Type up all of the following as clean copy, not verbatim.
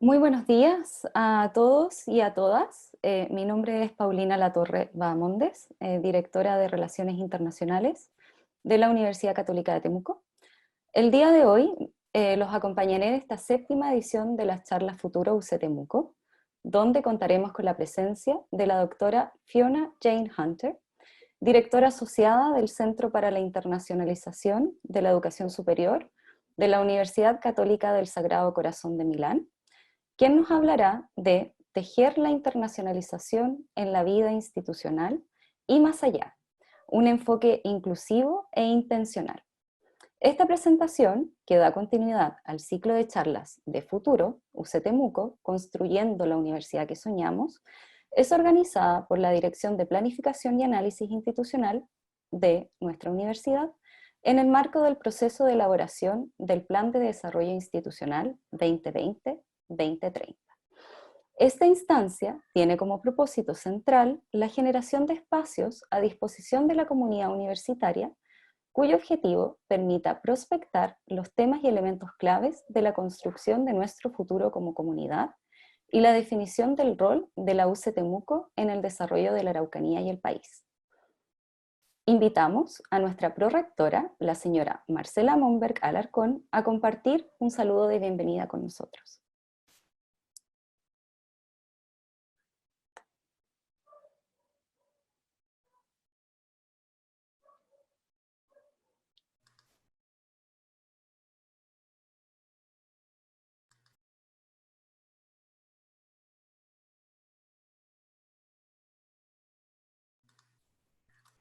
Muy buenos días a todos y a todas. Mi nombre es Paulina Latorre Bahamondes, directora de Relaciones Internacionales de la Universidad Católica de Temuco. El día de hoy los acompañaré en esta séptima edición de las charlas Futuro UC Temuco, donde contaremos con la presencia de la doctora Fiona Jane Hunter, directora asociada del Centro para la Internacionalización de la Educación Superior de la Universidad Católica del Sagrado Corazón de Milán, quien nos hablará de tejer la internacionalización en la vida institucional y más allá, un enfoque inclusivo e intencional. Esta presentación, que da continuidad al ciclo de charlas de Futuro, UC Temuco, Construyendo la Universidad que Soñamos, es organizada por la Dirección de Planificación y Análisis Institucional de nuestra universidad en el marco del proceso de elaboración del Plan de Desarrollo Institucional 2020-2030. Esta instancia tiene como propósito central la generación de espacios a disposición de la comunidad universitaria cuyo objetivo permita prospectar los temas y elementos claves de la construcción de nuestro futuro como comunidad y la definición del rol de la UC Temuco en el desarrollo de la Araucanía y el país. Invitamos a nuestra prorectora, la señora Marcela Momberg Alarcón, a compartir un saludo de bienvenida con nosotros.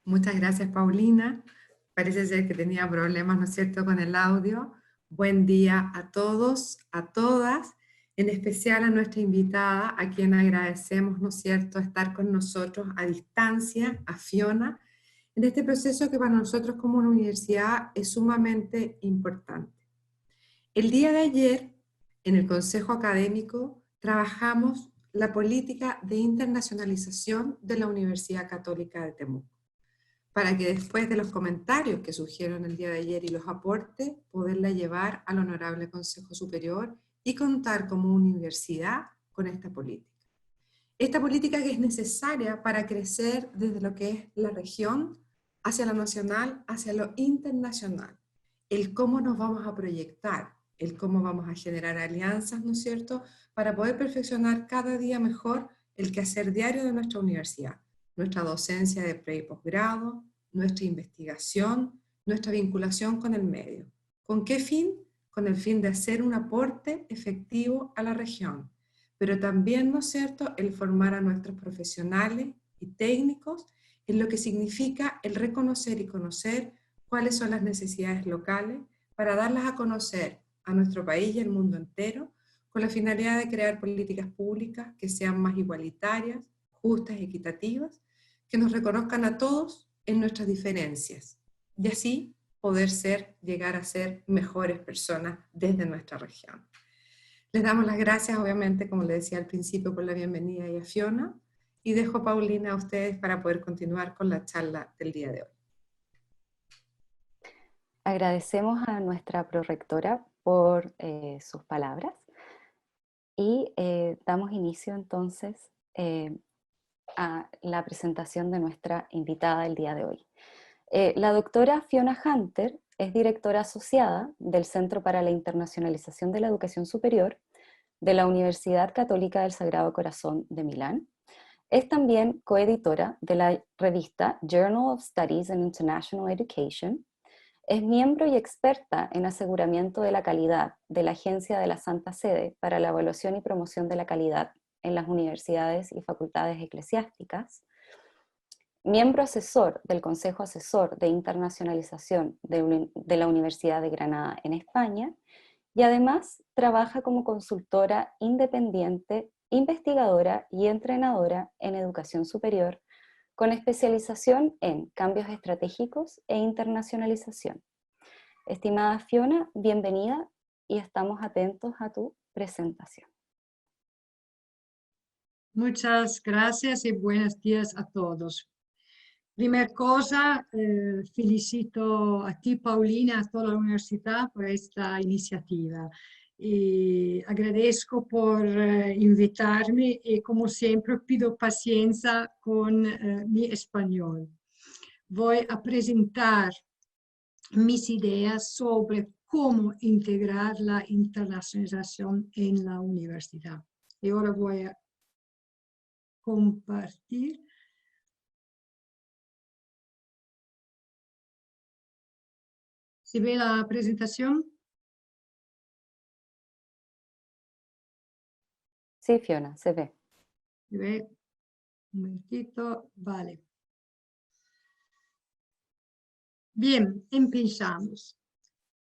Muchas gracias, Paulina. Parece ser que tenía problemas, ¿no es cierto?, con el audio. Buen día a todos, a todas, en especial a nuestra invitada, a quien agradecemos, ¿no es cierto?, estar con nosotros a distancia, a Fiona, en este proceso que para nosotros como una universidad es sumamente importante. El día de ayer, en el Consejo Académico, trabajamos la política de internacionalización de la Universidad Católica de Temuco, para que después de los comentarios que surgieron el día de ayer y los aportes, poderla llevar al Honorable Consejo Superior y contar como universidad con esta política. Esta política que es necesaria para crecer desde lo que es la región hacia lo nacional, hacia lo internacional. El cómo nos vamos a proyectar, el cómo vamos a generar alianzas, ¿no es cierto?, para poder perfeccionar cada día mejor el quehacer diario de nuestra universidad, nuestra docencia de pre y posgrado, nuestra investigación, nuestra vinculación con el medio. ¿Con qué fin? Con el fin de hacer un aporte efectivo a la región, pero también, ¿no es cierto?, el formar a nuestros profesionales y técnicos en lo que significa el reconocer y conocer cuáles son las necesidades locales para darlas a conocer a nuestro país y al mundo entero, con la finalidad de crear políticas públicas que sean más igualitarias, justas y equitativas, que nos reconozcan a todos en nuestras diferencias, y así poder llegar a ser mejores personas desde nuestra región. Les damos las gracias, obviamente, como les decía al principio, por la bienvenida y a Fiona, y dejo a Paulina a ustedes para poder continuar con la charla del día de hoy. Agradecemos a nuestra prorectora por sus palabras y damos inicio entonces a la presentación de nuestra invitada el día de hoy. La doctora Fiona Hunter es directora asociada del Centro para la Internacionalización de la Educación Superior de la Universidad Católica del Sagrado Corazón de Milán. Es también coeditora de la revista Journal of Studies in International Education. Es miembro y experta en aseguramiento de la calidad de la Agencia de la Santa Sede para la Evaluación y Promoción de la Calidad en las universidades y facultades eclesiásticas, miembro asesor del Consejo Asesor de Internacionalización de la Universidad de Granada en España, y además trabaja como consultora independiente, investigadora y entrenadora en educación superior, con especialización en cambios estratégicos e internacionalización. Estimada Fiona, bienvenida y estamos atentos a tu presentación. Muchas gracias y buenos días a todos. Primera cosa, felicito a ti, Paulina, a toda la universidad por esta iniciativa. y agradezco por invitarme y como siempre pido paciencia con mi español. Voy a presentar mis ideas sobre cómo integrar la internacionalización en la universidad. Y ahora voy a compartir. ¿Se ve la presentación? Sí, Fiona, se ve. ¿Se ve? Un momentito, vale. Bien, empezamos.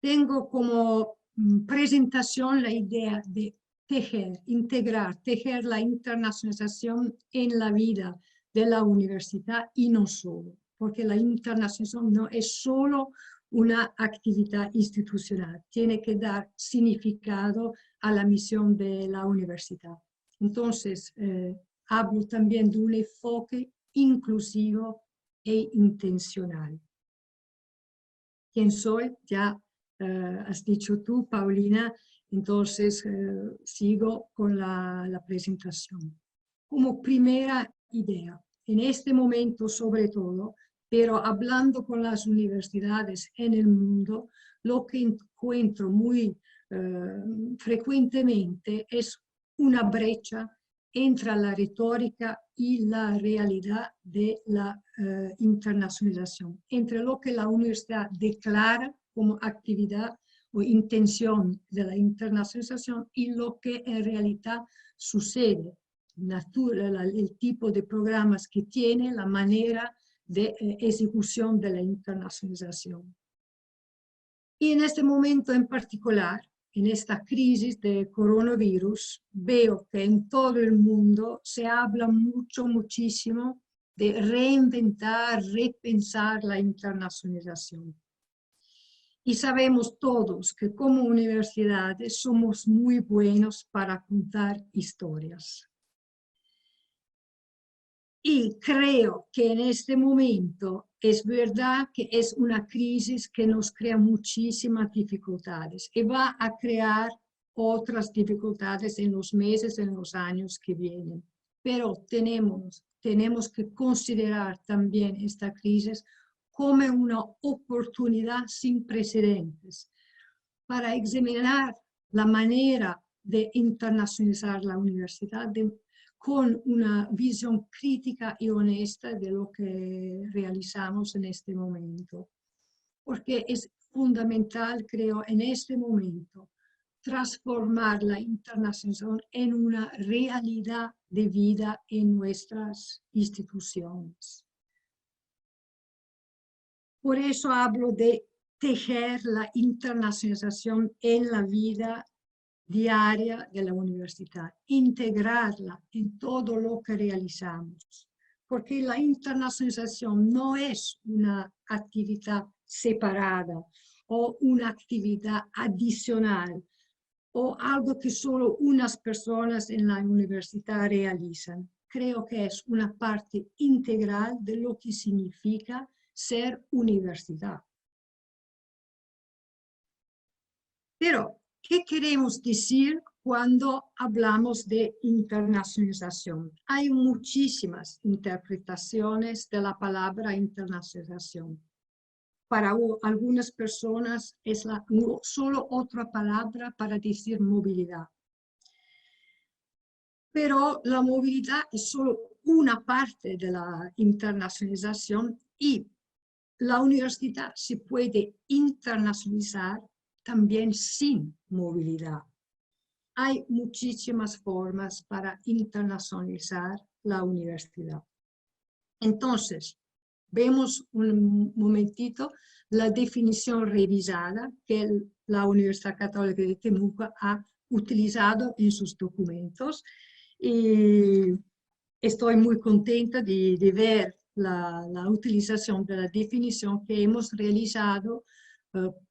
Tengo como presentación la idea de tejer la internacionalización en la vida de la universidad y no solo, porque la internacionalización no es solo una actividad institucional, tiene que dar significado a la misión de la universidad. Entonces, hablo también de un enfoque inclusivo e intencional. ¿Quién soy? Ya has dicho tú, Paulina, entonces sigo con la presentación. Como primera idea, en este momento sobre todo, pero hablando con las universidades en el mundo, lo que encuentro muy frecuentemente es una brecha entre la retórica y la realidad de la internacionalización, entre lo que la universidad declara como actividad o intención de la internacionalización y lo que en realidad sucede, el tipo de programas que tiene, la manera de ejecución de la internacionalización. Y en este momento en particular, en esta crisis de coronavirus, veo que en todo el mundo se habla muchísimo de reinventar, repensar la internacionalización. Y sabemos todos que como universidades somos muy buenos para contar historias. Y creo que en este momento es verdad que es una crisis que nos crea muchísimas dificultades y va a crear otras dificultades en los meses, en los años que vienen. Pero tenemos que considerar también esta crisis como una oportunidad sin precedentes para examinar la manera de internacionalizar la universidad con una visión crítica y honesta de lo que realizamos en este momento. Porque es fundamental, creo, en este momento, transformar la internacionalización en una realidad de vida en nuestras instituciones. Por eso hablo de tejer la internacionalización en la vida diaria de la universidad, integrarla en todo lo que realizamos, porque la internacionalización no es una actividad separada o una actividad adicional o algo que solo unas personas en la universidad realizan. Creo que es una parte integral de lo que significa ser universidad. Pero, ¿qué queremos decir cuando hablamos de internacionalización? Hay muchísimas interpretaciones de la palabra internacionalización. Para algunas personas es solo otra palabra para decir movilidad. Pero la movilidad es solo una parte de la internacionalización y la universidad se puede internacionalizar también sin movilidad. Hay muchísimas formas para internacionalizar la universidad. Entonces, vemos un momentito la definición revisada que la Universidad Católica de Temuco ha utilizado en sus documentos. Y estoy muy contenta de ver la utilización de la definición que hemos realizado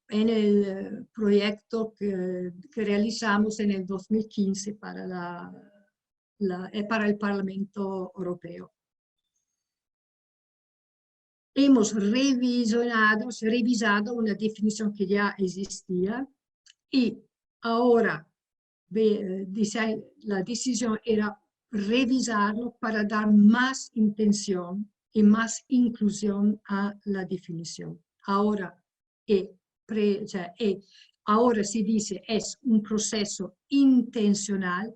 en el proyecto que realizamos en el 2015 para el Parlamento Europeo. Hemos revisado una definición que ya existía y ahora la decisión era revisarlo para dar más intención y más inclusión a la definición. Ahora, ahora se dice es un proceso intencional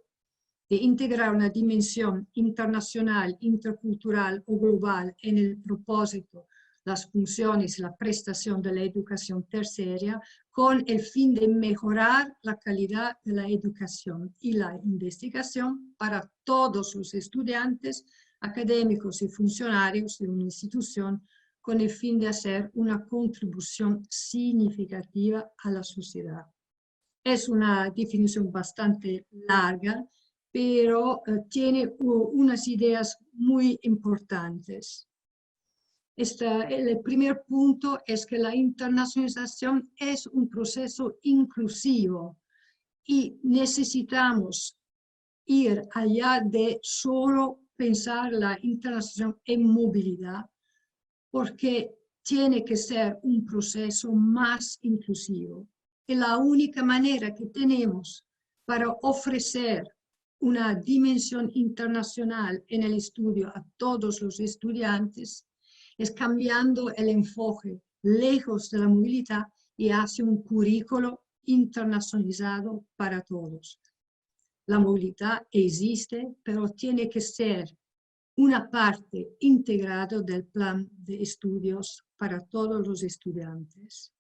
de integrar una dimensión internacional, intercultural o global en el propósito, las funciones y la prestación de la educación terciaria con el fin de mejorar la calidad de la educación y la investigación para todos los estudiantes, académicos y funcionarios de una institución con el fin de hacer una contribución significativa a la sociedad. Es una definición bastante larga, pero tiene unas ideas muy importantes. El primer punto es que la internacionalización es un proceso inclusivo y necesitamos ir allá de solo pensar la internacionalización en movilidad, porque tiene que ser un proceso más inclusivo. Y la única manera que tenemos para ofrecer una dimensión internacional en el estudio a todos los estudiantes es cambiando el enfoque lejos de la movilidad y hacia un currículo internacionalizado para todos. La movilidad existe, pero tiene que ser una parte integrada del plan de estudios para todos los estudiantes.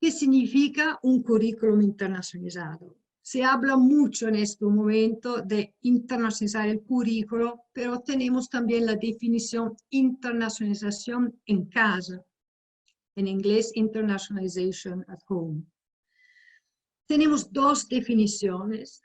¿Qué significa un currículum internacionalizado? Se habla mucho en este momento de internacionalizar el currículo, pero tenemos también la definición internacionalización en casa, en inglés Internationalization at Home. Tenemos dos definiciones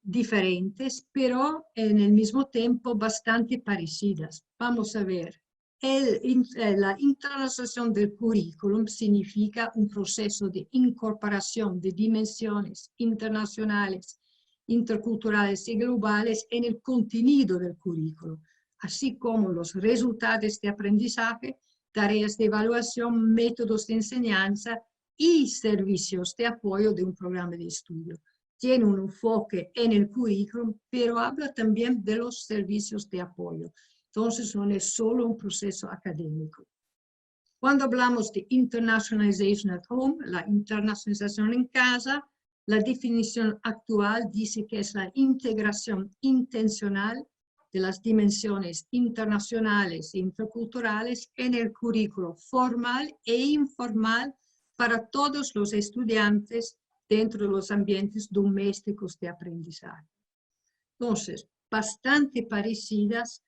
diferentes, pero en el mismo tiempo bastante parecidas. Vamos a ver. La internacionalización del currículum significa un proceso de incorporación de dimensiones internacionales, interculturales y globales en el contenido del currículo, así como los resultados de aprendizaje, tareas de evaluación, métodos de enseñanza y servicios de apoyo de un programa de estudio. Tiene un enfoque en el currículum, pero habla también de los servicios de apoyo. Entonces, no es solo un proceso académico. Cuando hablamos de internationalization at home, la internacionalización en casa, la definición actual dice que es la integración intencional de las dimensiones internacionales e interculturales en el currículo formal e informal para todos los estudiantes dentro de los ambientes domésticos de aprendizaje. Entonces, bastante parecidas,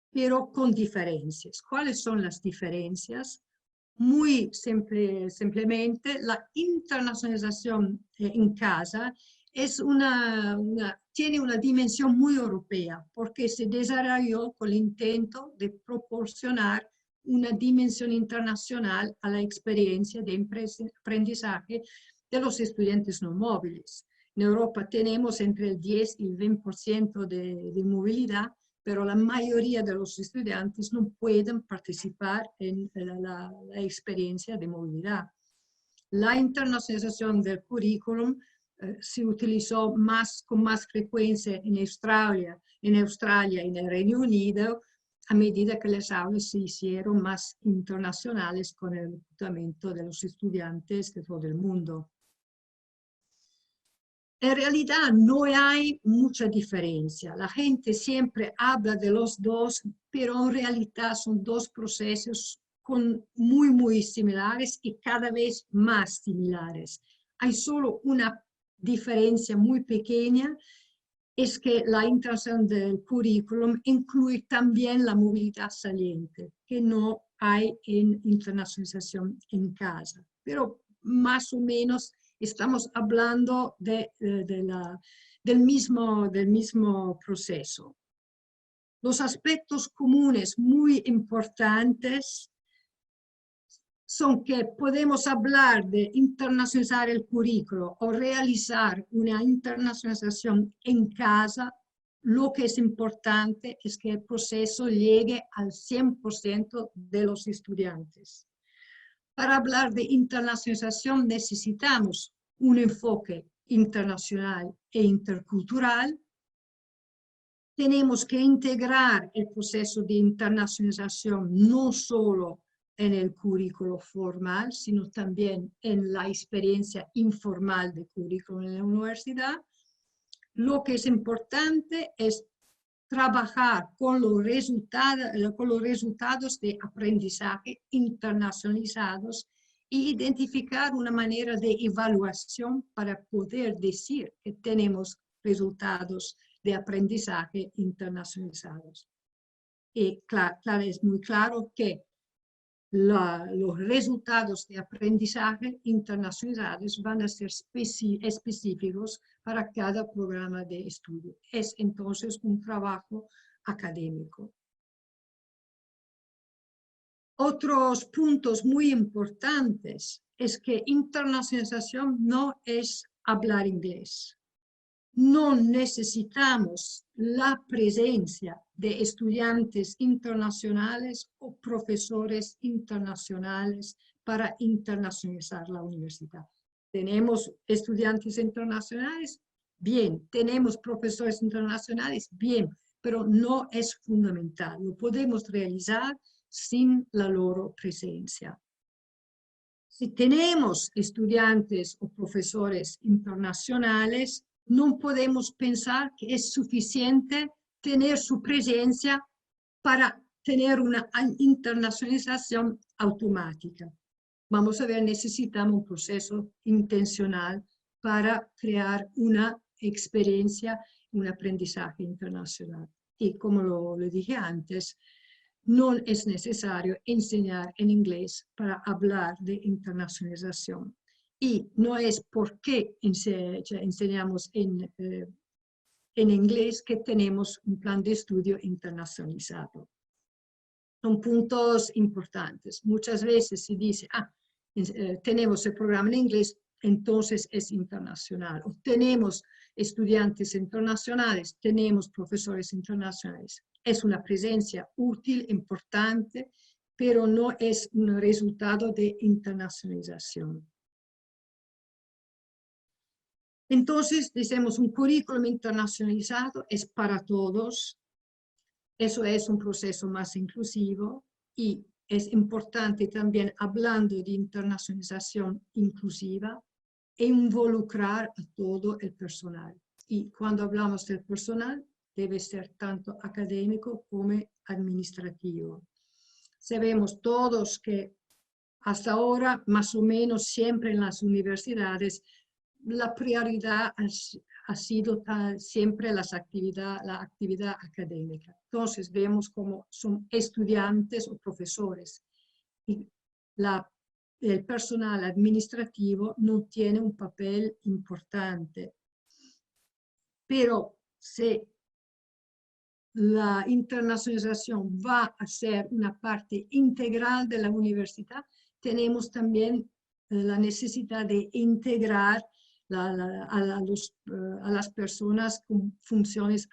pero con diferencias. ¿Cuáles son las diferencias? Muy simplemente, la internacionalización en casa es tiene una dimensión muy europea, porque se desarrolló con el intento de proporcionar una dimensión internacional a la experiencia de aprendizaje de los estudiantes no móviles. En Europa tenemos entre el 10 y el 20% de movilidad, pero la mayoría de los estudiantes no pueden participar en la experiencia de movilidad. La internacionalización del currículum se utilizó con más frecuencia en Australia y en el Reino Unido, a medida que las aulas se hicieron más internacionales con el reclutamiento de los estudiantes de todo el mundo. En realidad no hay mucha diferencia. La gente siempre habla de los dos, pero en realidad son dos procesos muy similares y cada vez más similares. Hay solo una diferencia muy pequeña, es que la internacionalización del currículum incluye también la movilidad saliente, que no hay en internacionalización en casa. Pero más o menos estamos hablando del mismo proceso. Los aspectos comunes muy importantes son que podemos hablar de internacionalizar el currículo o realizar una internacionalización en casa. Lo que es importante es que el proceso llegue al 100% de los estudiantes. Para hablar de internacionalización necesitamos un enfoque internacional e intercultural. Tenemos que integrar el proceso de internacionalización no solo en el currículo formal, sino también en la experiencia informal de currículo en la universidad. Lo que es importante es trabajar con los resultados de aprendizaje internacionalizados e identificar una manera de evaluación para poder decir que tenemos resultados de aprendizaje internacionalizados. Y claro, es muy claro que los resultados de aprendizaje internacionalizados van a ser específicos para cada programa de estudio. Es entonces un trabajo académico. Otros puntos muy importantes es que internacionalización no es hablar inglés. No necesitamos la presencia de estudiantes internacionales o profesores internacionales para internacionalizar la universidad. ¿Tenemos estudiantes internacionales? Bien. ¿Tenemos profesores internacionales? Bien. Pero no es fundamental. Lo podemos realizar sin la loro presencia. Si tenemos estudiantes o profesores internacionales, no podemos pensar que es suficiente tener su presencia para tener una internacionalización automática. Vamos a ver, necesitamos un proceso intencional para crear una experiencia, un aprendizaje internacional. Y como lo dije antes, no es necesario enseñar en inglés para hablar de internacionalización. Y no es porque enseñamos en inglés que tenemos un plan de estudio internacionalizado. Son puntos importantes. Muchas veces se dice, tenemos el programa en inglés, entonces es internacional. O tenemos estudiantes internacionales, tenemos profesores internacionales. Es una presencia útil, importante, pero no es un resultado de internacionalización. Entonces, decimos, un currículum internacionalizado es para todos. Eso es un proceso más inclusivo y es importante también, hablando de internacionalización inclusiva, involucrar a todo el personal. Y cuando hablamos del personal, debe ser tanto académico como administrativo. Sabemos todos que hasta ahora, más o menos siempre en las universidades, la prioridad ha sido siempre la actividad académica. Entonces vemos cómo son estudiantes o profesores y el personal administrativo no tiene un papel importante. Pero si la internacionalización va a ser una parte integral de la universidad, tenemos también la necesidad de integrar a las personas con funciones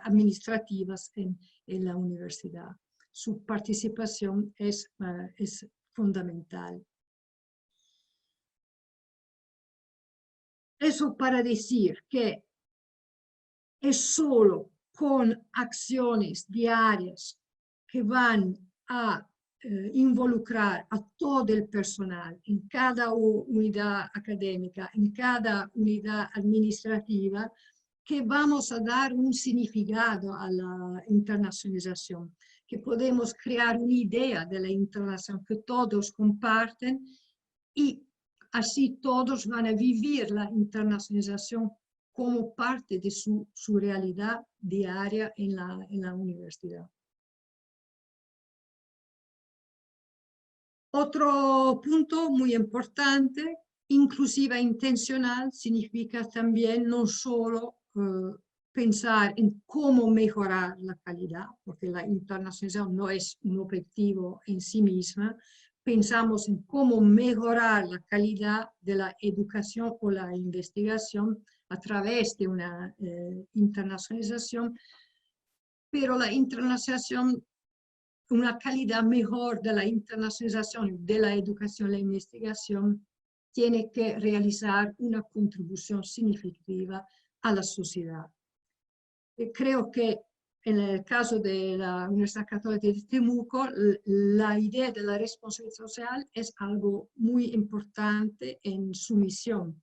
administrativas en la universidad. Su participación es fundamental. Eso para decir que es solo con acciones diarias que van a involucrar a todo el personal en cada unidad académica, en cada unidad administrativa, que vamos a dar un significado a la internacionalización, que podemos crear una idea de la internacionalización que todos comparten y así todos van a vivir la internacionalización como parte de su realidad diaria en la universidad. Otro punto muy importante, inclusiva intencional, significa también no solo pensar en cómo mejorar la calidad, porque la internacionalización no es un objetivo en sí misma. Pensamos en cómo mejorar la calidad de la educación o la investigación a través de una internacionalización, pero la internacionalización una calidad mejor de la internacionalización de la educación y la investigación, tiene que realizar una contribución significativa a la sociedad. Creo que en el caso de la Universidad Católica de Temuco, la idea de la responsabilidad social es algo muy importante en su misión.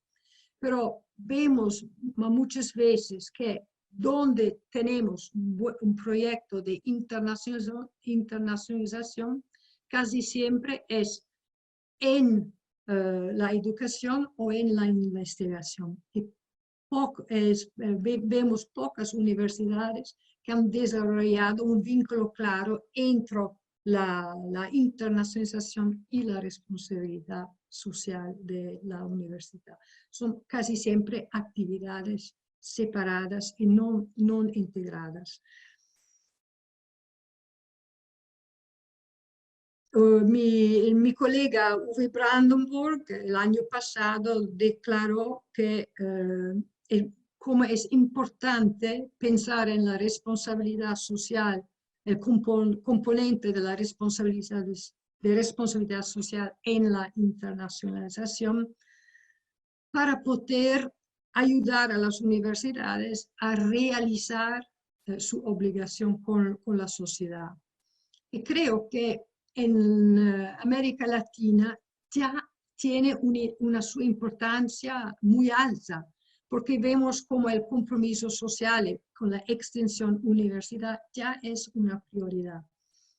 Pero vemos muchas veces que donde tenemos un proyecto de internacionalización, casi siempre es en la educación o en la investigación. Y vemos pocas universidades que han desarrollado un vínculo claro entre la internacionalización y la responsabilidad social de la universidad. Son casi siempre actividades separadas y no integradas. Mi colega Uwe Brandenburg el año pasado declaró que como es importante pensar en la responsabilidad social, el componente de la responsabilidad social en la internacionalización, para poder ayudar a las universidades a realizar su obligación con la sociedad. Y creo que en América Latina ya tiene una su importancia muy alta, porque vemos como el compromiso social con la extensión universidad ya es una prioridad.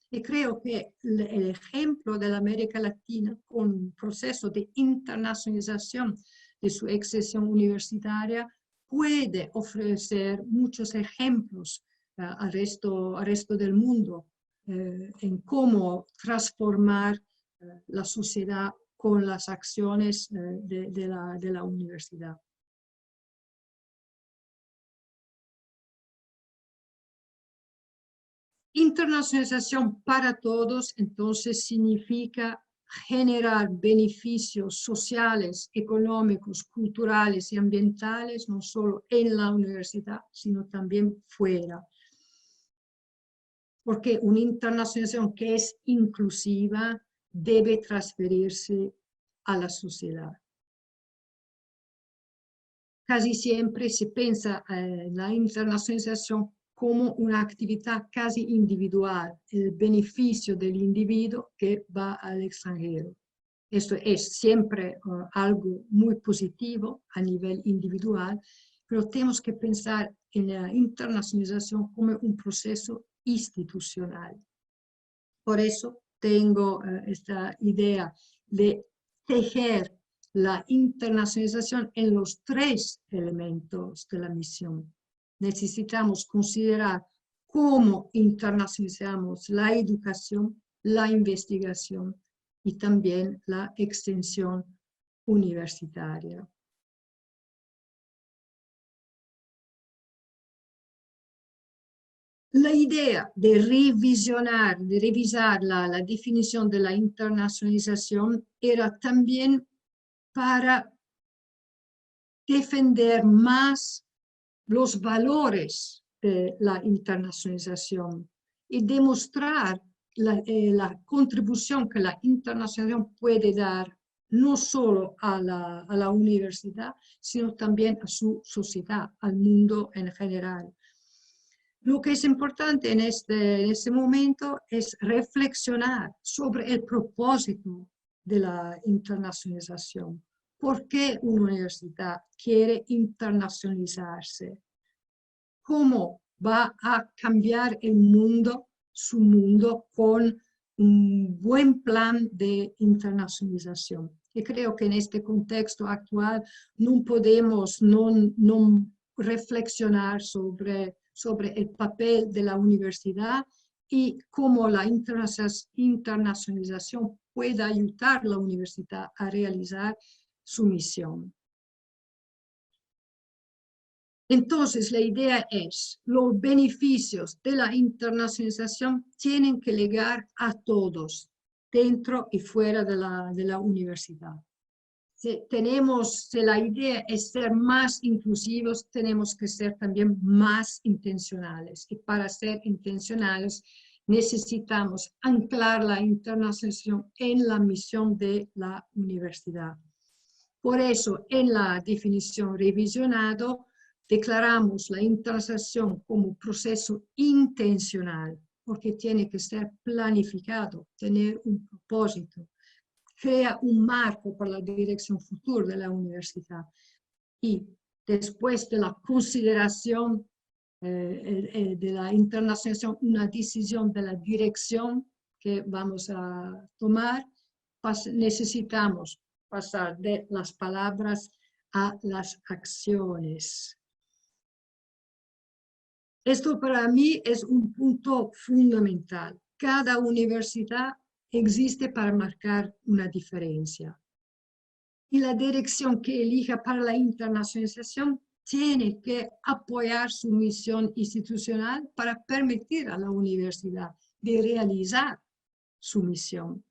Y creo que el ejemplo de la América Latina con un proceso de internacionalización de su extensión universitaria puede ofrecer muchos ejemplos al resto del mundo en cómo transformar la sociedad con las acciones de la universidad. Internacionalización para todos, entonces, significa generar beneficios sociales, económicos, culturales y ambientales, no solo en la universidad, sino también fuera. Porque una internacionalización que es inclusiva debe transferirse a la sociedad. Casi siempre se piensa en la internacionalización como una actividad casi individual, el beneficio del individuo que va al extranjero. Esto es siempre algo muy positivo a nivel individual, pero tenemos que pensar en la internacionalización como un proceso institucional. Por eso tengo esta idea de tejer la internacionalización en los tres elementos de la misión. Necesitamos considerar cómo internacionalizamos la educación, la investigación y también la extensión universitaria. La idea de revisar la definición de la internacionalización era también para defender más los valores de la internacionalización y demostrar la contribución que la internacionalización puede dar no solo a la universidad, sino también a su sociedad, al mundo en general. Lo que es importante en este momento es reflexionar sobre el propósito de la internacionalización. ¿Por qué una universidad quiere internacionalizarse? ¿Cómo va a cambiar el mundo, su mundo, con un buen plan de internacionalización? Y creo que en este contexto actual no podemos no reflexionar sobre el papel de la universidad y cómo la internacionalización puede ayudar a la universidad a realizar su misión. Entonces, la idea es, los beneficios de la internacionalización tienen que llegar a todos, dentro y fuera de la universidad. Si la idea es ser más inclusivos, tenemos que ser también más intencionales. Y para ser intencionales, necesitamos anclar la internacionalización en la misión de la universidad. Por eso, en la definición revisionado, declaramos la internacionalización como proceso intencional, porque tiene que ser planificado, tener un propósito, crea un marco para la dirección futura de la universidad. Y después de la consideración de la internacionalización, una decisión de la dirección que vamos a tomar, necesitamos pasar de las palabras a las acciones. Esto para mí es un punto fundamental. Cada universidad existe para marcar una diferencia. Y la dirección que elija para la internacionalización tiene que apoyar su misión institucional para permitir a la universidad de realizar su misión.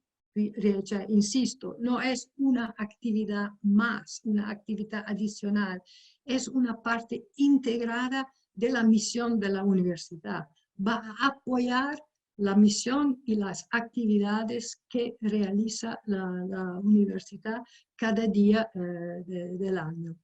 Insisto, no es una actividad más, una actividad adicional, es una parte integrada de la misión de la universidad. Va a apoyar la misión y las actividades que realiza la universidad cada día del año.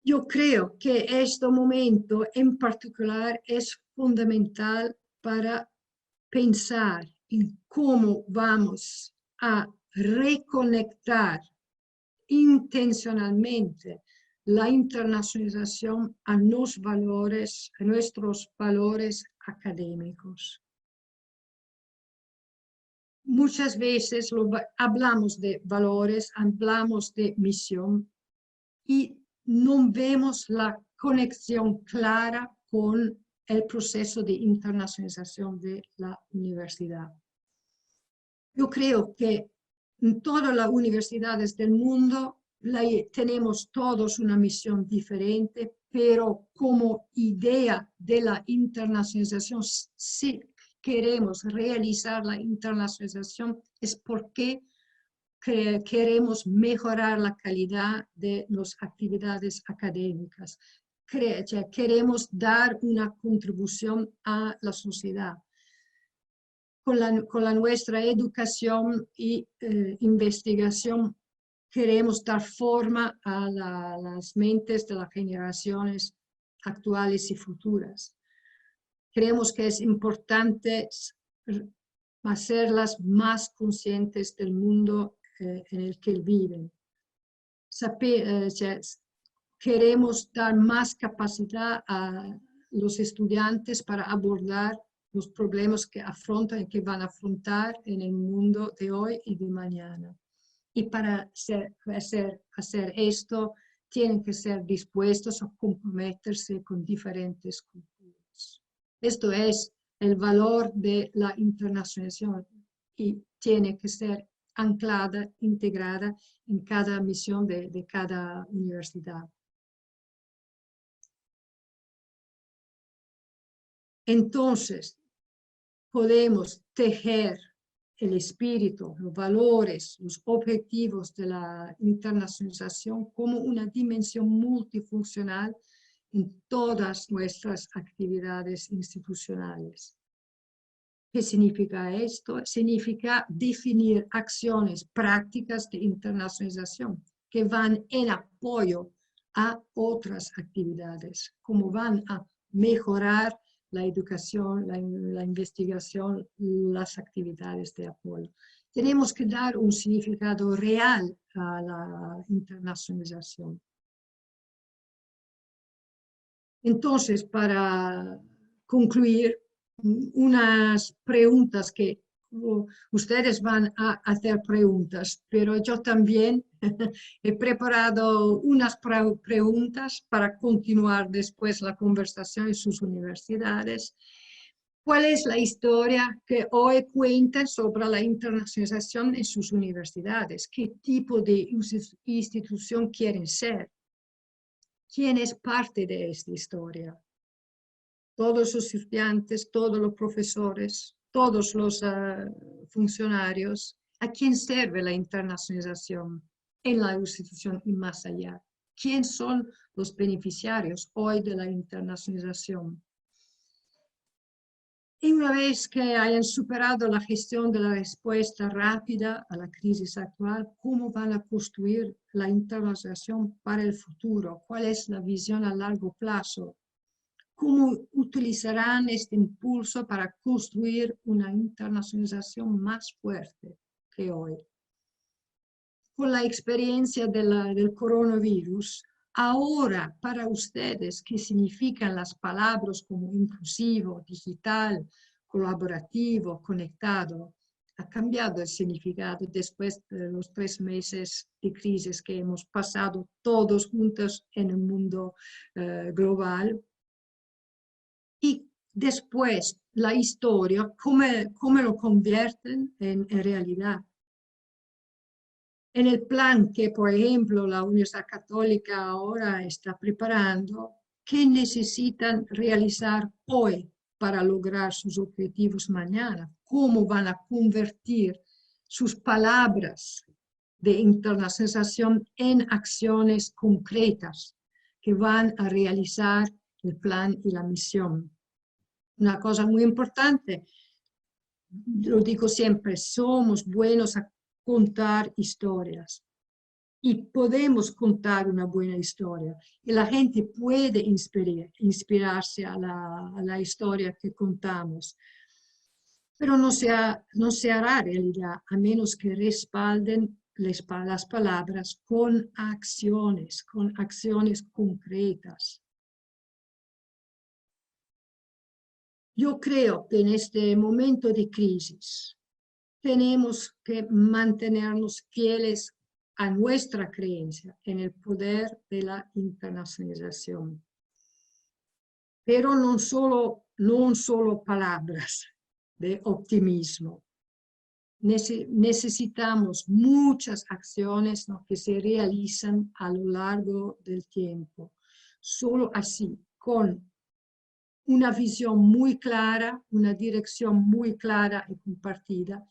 Yo creo que este momento en particular es fundamental para pensar en cómo vamos a reconectar intencionalmente la internacionalización a nuestros valores académicos. Muchas veces hablamos de valores, hablamos de misión y no vemos la conexión clara con el proceso de internacionalización de la universidad. Yo creo que en todas las universidades del mundo tenemos todos una misión diferente, pero como idea de la internacionalización, si queremos realizar la internacionalización, es porque queremos mejorar la calidad de las actividades académicas. Queremos dar una contribución a la sociedad. Con la nuestra educación y investigación queremos dar forma a las mentes de las generaciones actuales y futuras. Creemos que es importante hacerlas más conscientes del mundo en el que viven. Queremos dar más capacidad a los estudiantes para abordar los problemas que afrontan y que van a afrontar en el mundo de hoy y de mañana. Y para hacer esto, tienen que ser dispuestos a comprometerse con diferentes culturas. Esto es el valor de la internacionalización y tiene que ser anclada, integrada en cada misión de cada universidad. Entonces, podemos tejer el espíritu, los valores, los objetivos de la internacionalización como una dimensión multifuncional en todas nuestras actividades institucionales. ¿Qué significa esto? Significa definir acciones prácticas de internacionalización que van en apoyo a otras actividades, como van a mejorar la educación, la investigación, las actividades de apoyo. Tenemos que dar un significado real a la internacionalización. Entonces, para concluir, unas preguntas que ustedes van a hacer preguntas, pero yo también he preparado unas preguntas para continuar después la conversación en sus universidades. ¿Cuál es la historia que hoy cuentan sobre la internacionalización en sus universidades? ¿Qué tipo de institución quieren ser? ¿Quién es parte de esta historia? Todos los estudiantes, todos los profesores, todos los funcionarios. ¿A quién sirve la internacionalización en la institución y más allá? ¿Quién son los beneficiarios hoy de la internacionalización? Y una vez que hayan superado la gestión de la respuesta rápida a la crisis actual, ¿cómo van a construir la internacionalización para el futuro? ¿Cuál es la visión a largo plazo? ¿Cómo utilizarán este impulso para construir una internacionalización más fuerte que hoy? Con la experiencia del coronavirus, ahora para ustedes, ¿qué significan las palabras como inclusivo, digital, colaborativo, conectado? Ha cambiado el significado después de los 3 meses de crisis que hemos pasado todos juntos en el mundo global. Y después la historia, ¿cómo lo convierten en realidad? En el plan que, por ejemplo, la Universidad Católica ahora está preparando, ¿qué necesitan realizar hoy para lograr sus objetivos mañana? ¿Cómo van a convertir sus palabras de internacionalización en acciones concretas que van a realizar el plan y la misión? Una cosa muy importante, lo digo siempre, somos buenos a contar historias y podemos contar una buena historia y la gente puede inspirarse a la historia que contamos, pero no se hará realidad a menos que respalden las palabras con acciones concretas. Yo creo que en este momento de crisis tenemos que mantenernos fieles a nuestra creencia en el poder de la internacionalización. Pero no solo palabras de optimismo. Necesitamos muchas acciones, ¿no?, que se realizan a lo largo del tiempo. Solo así, con una visión muy clara, una dirección muy clara y compartida,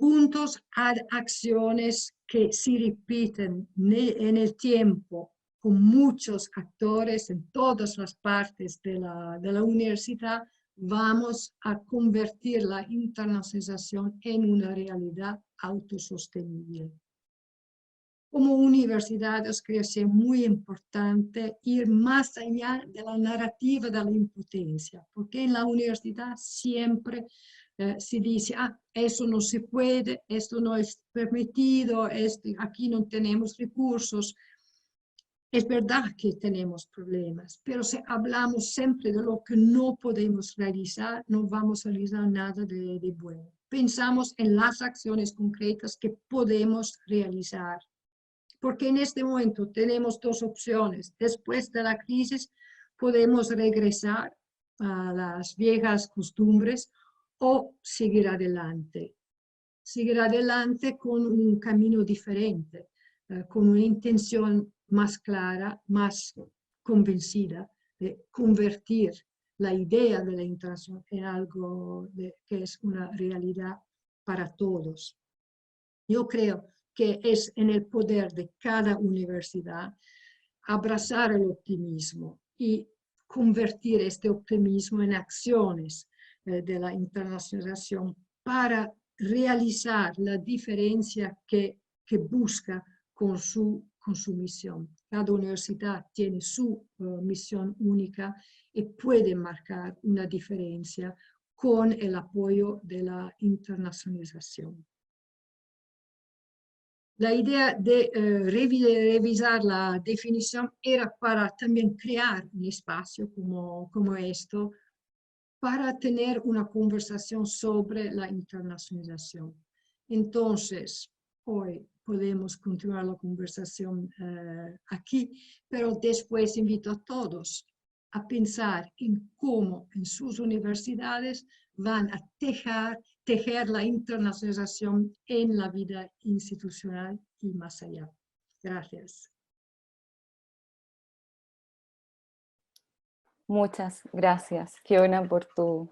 juntos a acciones que se repiten en el tiempo con muchos actores en todas las partes de la universidad, vamos a convertir la internacionalización en una realidad autosostenible. Como universidades creo que es muy importante ir más allá de la narrativa de la impotencia, porque en la universidad siempre se dice, eso no se puede, esto no es permitido, aquí no tenemos recursos. Es verdad que tenemos problemas, pero si hablamos siempre de lo que no podemos realizar, no vamos a realizar nada de bueno. Pensamos en las acciones concretas que podemos realizar. Porque en este momento tenemos dos opciones. Después de la crisis podemos regresar a las viejas costumbres o seguir adelante. Seguir adelante con un camino diferente, con una intención más clara, más convencida de convertir la idea de la internación en algo que es una realidad para todos. Yo creo que es en el poder de cada universidad abrazar el optimismo y convertir este optimismo en acciones de la internacionalización para realizar la diferencia que busca con su misión. Cada universidad tiene su misión única y puede marcar una diferencia con el apoyo de la internacionalización. La idea de revisar la definición era para también crear un espacio como esto, para tener una conversación sobre la internacionalización. Entonces, hoy podemos continuar la conversación aquí, pero después invito a todos a pensar en cómo en sus universidades van a tejer la internacionalización en la vida institucional y más allá. Gracias. Muchas gracias, Fiona, por tu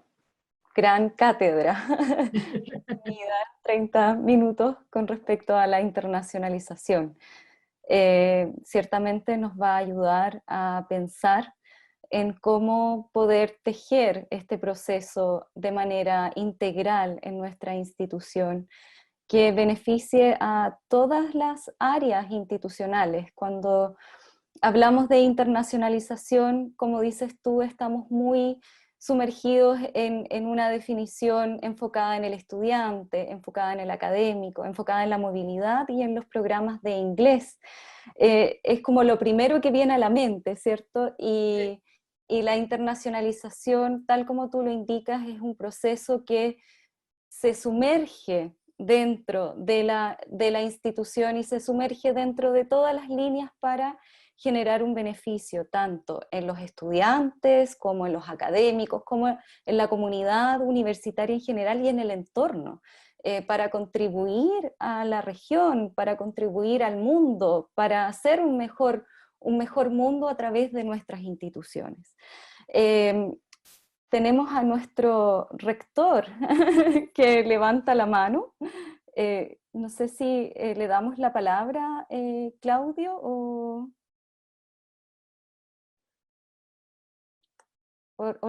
gran cátedra y dar 30 minutos con respecto a la internacionalización. ciertamente nos va a ayudar a pensar en cómo poder tejer este proceso de manera integral en nuestra institución, que beneficie a todas las áreas institucionales. Cuando hablamos de internacionalización, como dices tú, estamos muy sumergidos en una definición enfocada en el estudiante, enfocada en el académico, enfocada en la movilidad y en los programas de inglés. Es como lo primero que viene a la mente, ¿cierto? Y la internacionalización, tal como tú lo indicas, es un proceso que se sumerge dentro de la institución y se sumerge dentro de todas las líneas para generar un beneficio, tanto en los estudiantes, como en los académicos, como en la comunidad universitaria en general y en el entorno, para contribuir a la región, para contribuir al mundo, para hacer un mejor mundo a través de nuestras instituciones. Tenemos a nuestro rector que levanta la mano. No sé si le damos la palabra, Claudio, o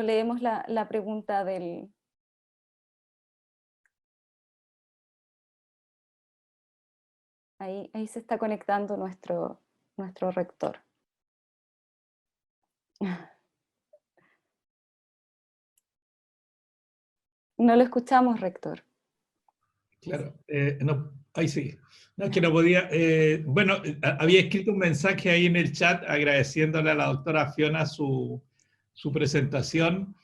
leemos la pregunta del... Ahí se está conectando nuestro rector. No lo escuchamos, rector. Claro, no, ahí sí. No, es que no podía. Bueno, había escrito un mensaje ahí en el chat agradeciéndole a la doctora Fiona su presentación.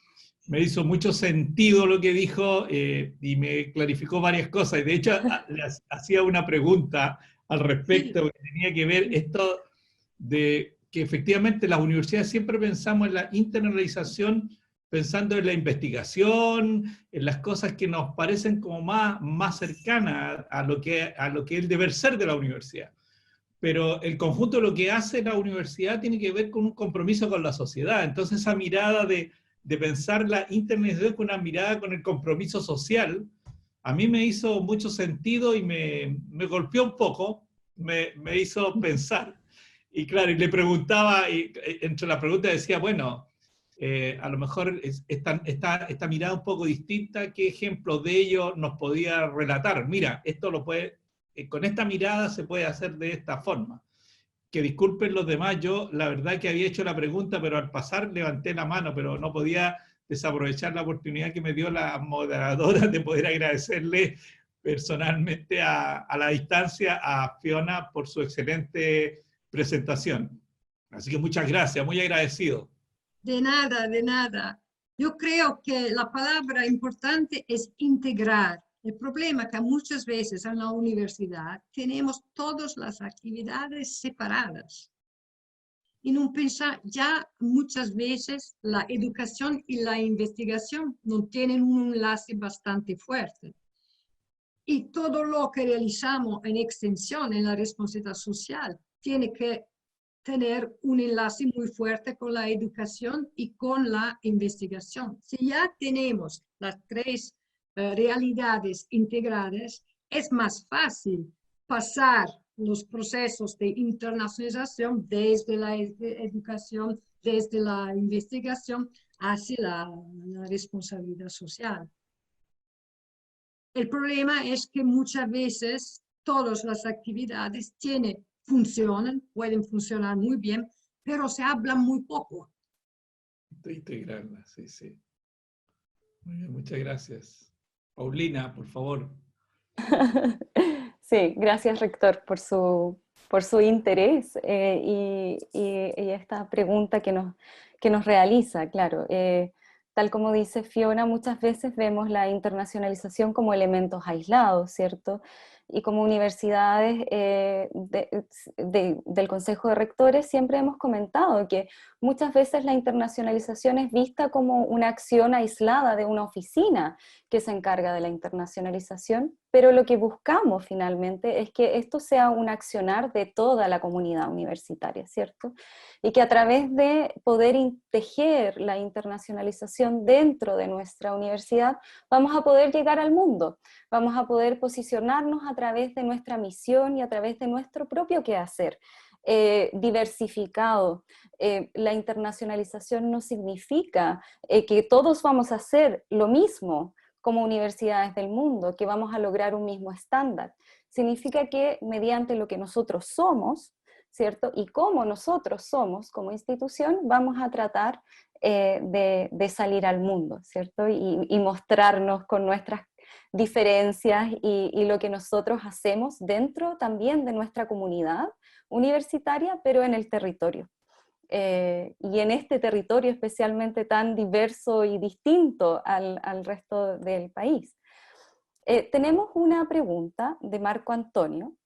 Me hizo mucho sentido lo que dijo y me clarificó varias cosas. Y de hecho, le hacía una pregunta al respecto que tenía que ver esto de que efectivamente las universidades siempre pensamos en la internalización pensando en la investigación, en las cosas que nos parecen como más cercanas a lo que es el deber ser de la universidad. Pero el conjunto de lo que hace la universidad tiene que ver con un compromiso con la sociedad. Entonces esa mirada de pensar la internalización con una mirada con el compromiso social, a mí me hizo mucho sentido y me golpeó un poco, me hizo pensar. Y claro, y le preguntaba, y entre las preguntas decía, bueno, a lo mejor esta mirada un poco distinta, ¿qué ejemplos de ello nos podía relatar? Mira, esto lo puede, con esta mirada se puede hacer de esta forma. Que disculpen los demás, yo la verdad que había hecho la pregunta, pero al pasar levanté la mano, pero no podía desaprovechar la oportunidad que me dio la moderadora de poder agradecerle personalmente a la distancia a Fiona por su excelente presentación. Así que muchas gracias, muy agradecido. De nada, de nada. Yo creo que la palabra importante es integrar. El problema es que muchas veces en la universidad tenemos todas las actividades separadas. Y no pensar, ya muchas veces la educación y la investigación no tienen un enlace bastante fuerte. Y todo lo que realizamos en extensión, en la responsabilidad social, tiene que tener un enlace muy fuerte con la educación y con la investigación. Si ya tenemos las tres realidades integradas, es más fácil pasar los procesos de internacionalización desde la educación, desde la investigación, hacia la responsabilidad social. El problema es que muchas veces todas las actividades funcionan, pueden funcionar muy bien, pero se habla muy poco. De integrarla, sí, sí. Muy bien, muchas gracias. Paulina, por favor. Sí, gracias, rector, por su interés y esta pregunta que nos realiza, claro. Tal como dice Fiona, muchas veces vemos la internacionalización como elementos aislados, ¿cierto? Y como universidades del Consejo de Rectores siempre hemos comentado que muchas veces la internacionalización es vista como una acción aislada de una oficina que se encarga de la internacionalización, pero lo que buscamos finalmente es que esto sea un accionar de toda la comunidad universitaria, ¿cierto? Y que a través de poder tejer la internacionalización dentro de nuestra universidad, vamos a poder llegar al mundo, vamos a poder posicionarnos a través de nuestra misión y a través de nuestro propio quehacer. Diversificado. La internacionalización no significa que todos vamos a hacer lo mismo como universidades del mundo, que vamos a lograr un mismo estándar. Significa que mediante lo que nosotros somos, ¿cierto? Y cómo nosotros somos como institución, vamos a tratar de salir al mundo, ¿cierto? Y mostrarnos con nuestras diferencias y lo que nosotros hacemos dentro también de nuestra comunidad universitaria, pero en el territorio. Y en este territorio especialmente tan diverso y distinto al resto del país. Tenemos una pregunta de Marco Antonio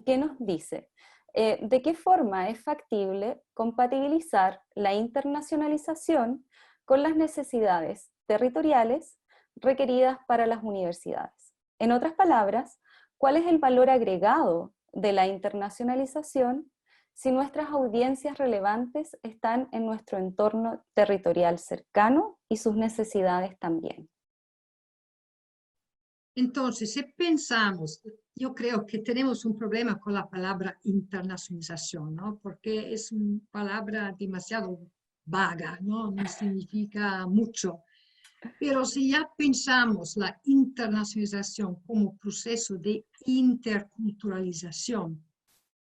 que nos dice, ¿de qué forma es factible compatibilizar la internacionalización con las necesidades territoriales requeridas para las universidades? En otras palabras, ¿cuál es el valor agregado de la internacionalización si nuestras audiencias relevantes están en nuestro entorno territorial cercano y sus necesidades también? Entonces, si pensamos, yo creo que tenemos un problema con la palabra internacionalización, ¿no? Porque es una palabra demasiado vaga, ¿no? No significa mucho. Pero si ya pensamos la internacionalización como proceso de interculturalización,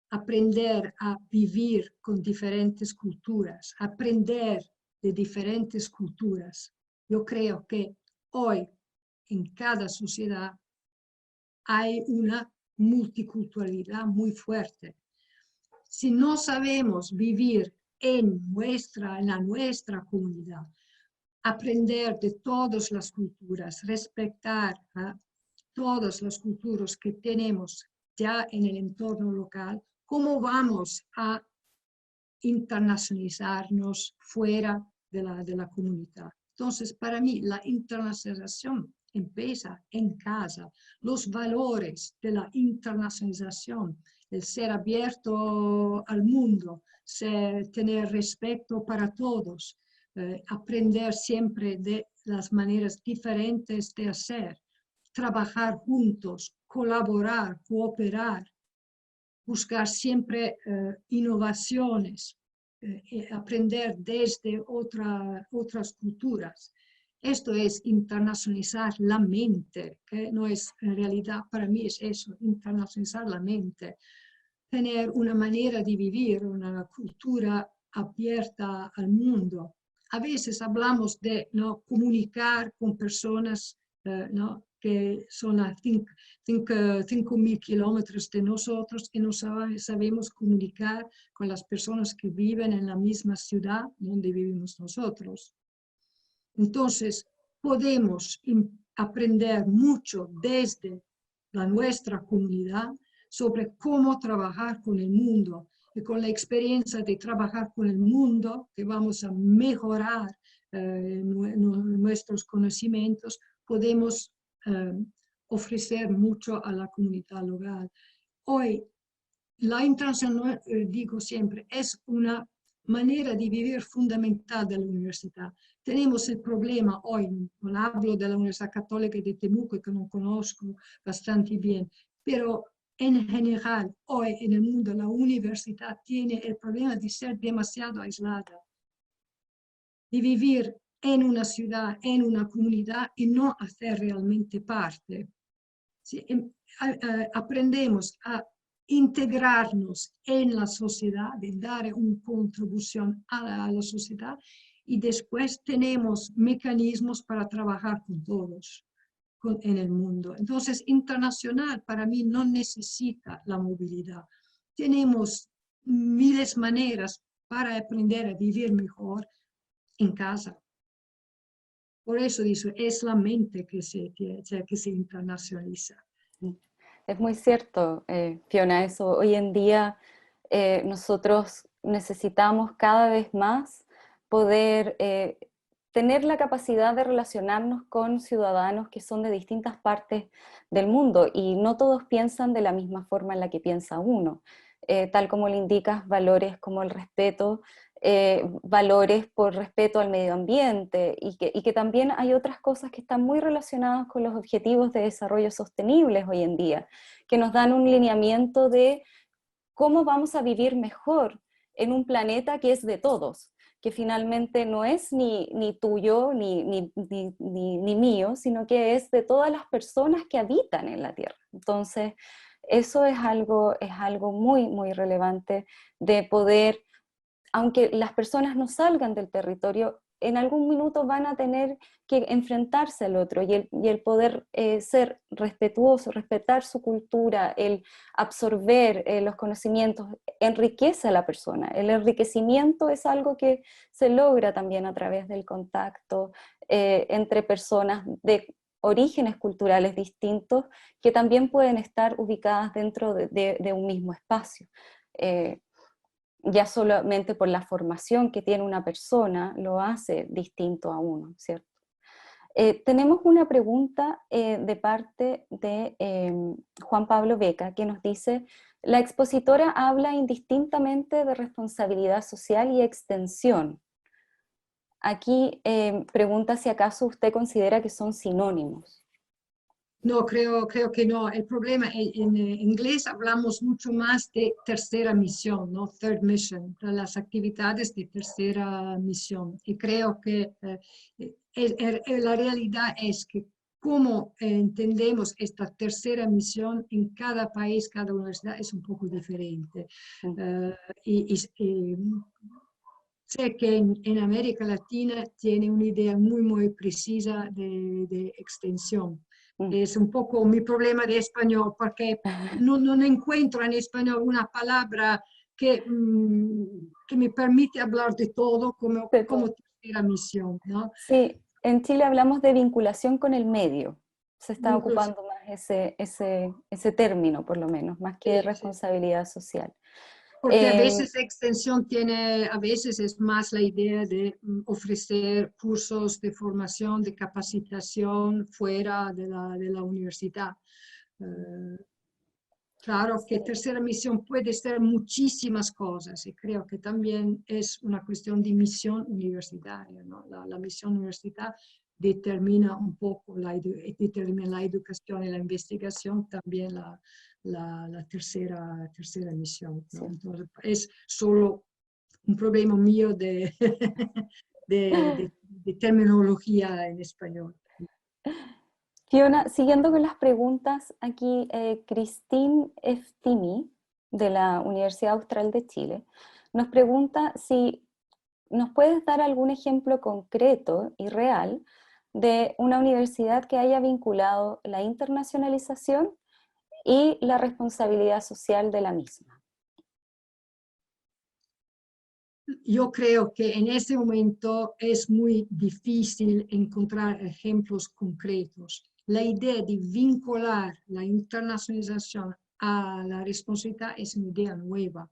aprender a vivir con diferentes culturas, aprender de diferentes culturas, yo creo que hoy en cada sociedad hay una multiculturalidad muy fuerte. Si no sabemos vivir en la nuestra comunidad, aprender de todas las culturas, respetar a todas las culturas que tenemos ya en el entorno local, ¿cómo vamos a internacionalizarnos fuera de la comunidad? Entonces, para mí, la internacionalización empieza en casa. Los valores de la internacionalización, el ser abierto al mundo, tener respeto para todos, aprender siempre de las maneras diferentes de hacer, trabajar juntos, colaborar, cooperar, buscar siempre innovaciones, aprender desde otras culturas. Esto es internacionalizar la mente, que no es en realidad, para mí es eso, internacionalizar la mente, tener una manera de vivir, una cultura abierta al mundo. A veces hablamos de ¿no? comunicar con personas ¿no? que son a 5.000 kilómetros de nosotros y no sabemos comunicar con las personas que viven en la misma ciudad donde vivimos nosotros. Entonces, podemos aprender mucho desde nuestra comunidad sobre cómo trabajar con el mundo. Y con la experiencia de trabajar con el mundo, que vamos a mejorar nuestros conocimientos, podemos ofrecer mucho a la comunidad local. Hoy, la internacional, digo siempre, es una manera de vivir fundamental de la universidad. Tenemos el problema hoy, no hablo de la Universidad Católica de Temuco, que no conozco bastante bien, pero en general, hoy en el mundo, la universidad tiene el problema de ser demasiado aislada, de vivir en una ciudad, en una comunidad y no hacer realmente parte. Sí, aprendemos a integrarnos en la sociedad, de dar una contribución a la sociedad y después tenemos mecanismos para trabajar con todos en el mundo. Entonces, internacional para mí no necesita la movilidad. Tenemos miles de maneras para aprender a vivir mejor en casa. Por eso dice, es la mente que se internacionaliza. Es muy cierto, Fiona, eso. Hoy en día nosotros necesitamos cada vez más poder tener la capacidad de relacionarnos con ciudadanos que son de distintas partes del mundo y no todos piensan de la misma forma en la que piensa uno. Tal como le indicas, valores como el respeto, valores por respeto al medio ambiente y que también hay otras cosas que están muy relacionadas con los objetivos de desarrollo sostenibles hoy en día, que nos dan un lineamiento de cómo vamos a vivir mejor en un planeta que es de todos, que finalmente no es ni tuyo ni mío, sino que es de todas las personas que habitan en la Tierra. Entonces, eso es algo muy, muy relevante de poder, aunque las personas no salgan del territorio, en algún minuto van a tener que enfrentarse al otro y el poder ser respetuoso, respetar su cultura, el absorber los conocimientos, enriquece a la persona. El enriquecimiento es algo que se logra también a través del contacto entre personas de orígenes culturales distintos que también pueden estar ubicadas dentro de un mismo espacio. Ya solamente por la formación que tiene una persona lo hace distinto a uno, ¿cierto? Tenemos una pregunta de parte de Juan Pablo Beca que nos dice: la expositora habla indistintamente de responsabilidad social y extensión. Aquí pregunta si acaso usted considera que son sinónimos. No, creo que no. El problema, en inglés hablamos mucho más de tercera misión, ¿no? Third mission, las actividades de tercera misión. Y creo que la realidad es que cómo entendemos esta tercera misión en cada país, cada universidad, es un poco diferente. Sé que en América Latina tiene una idea muy, muy precisa de extensión. Es un poco mi problema de español, porque no encuentro en español una palabra que me permite hablar de todo como tercera misión, ¿no? Sí, en Chile hablamos de vinculación con el medio. Se está ocupando más ese término, por lo menos, más que responsabilidad social. Porque a veces extensión tiene, a veces es más la idea de ofrecer cursos de formación, de capacitación fuera de la universidad. Claro que tercera misión puede ser muchísimas cosas y creo que también es una cuestión de misión universitaria, ¿no? La misión universitaria determina un poco determina la educación y la investigación, también la tercera misión, ¿no? Sí. Entonces, es solo un problema mío de terminología en español. Fiona, siguiendo con las preguntas, aquí Christine Eftimi, de la Universidad Austral de Chile, nos pregunta si nos puedes dar algún ejemplo concreto y real de una universidad que haya vinculado la internacionalización y la responsabilidad social de la misma. Yo creo que en este momento es muy difícil encontrar ejemplos concretos. La idea de vincular la internacionalización a la responsabilidad es una idea nueva.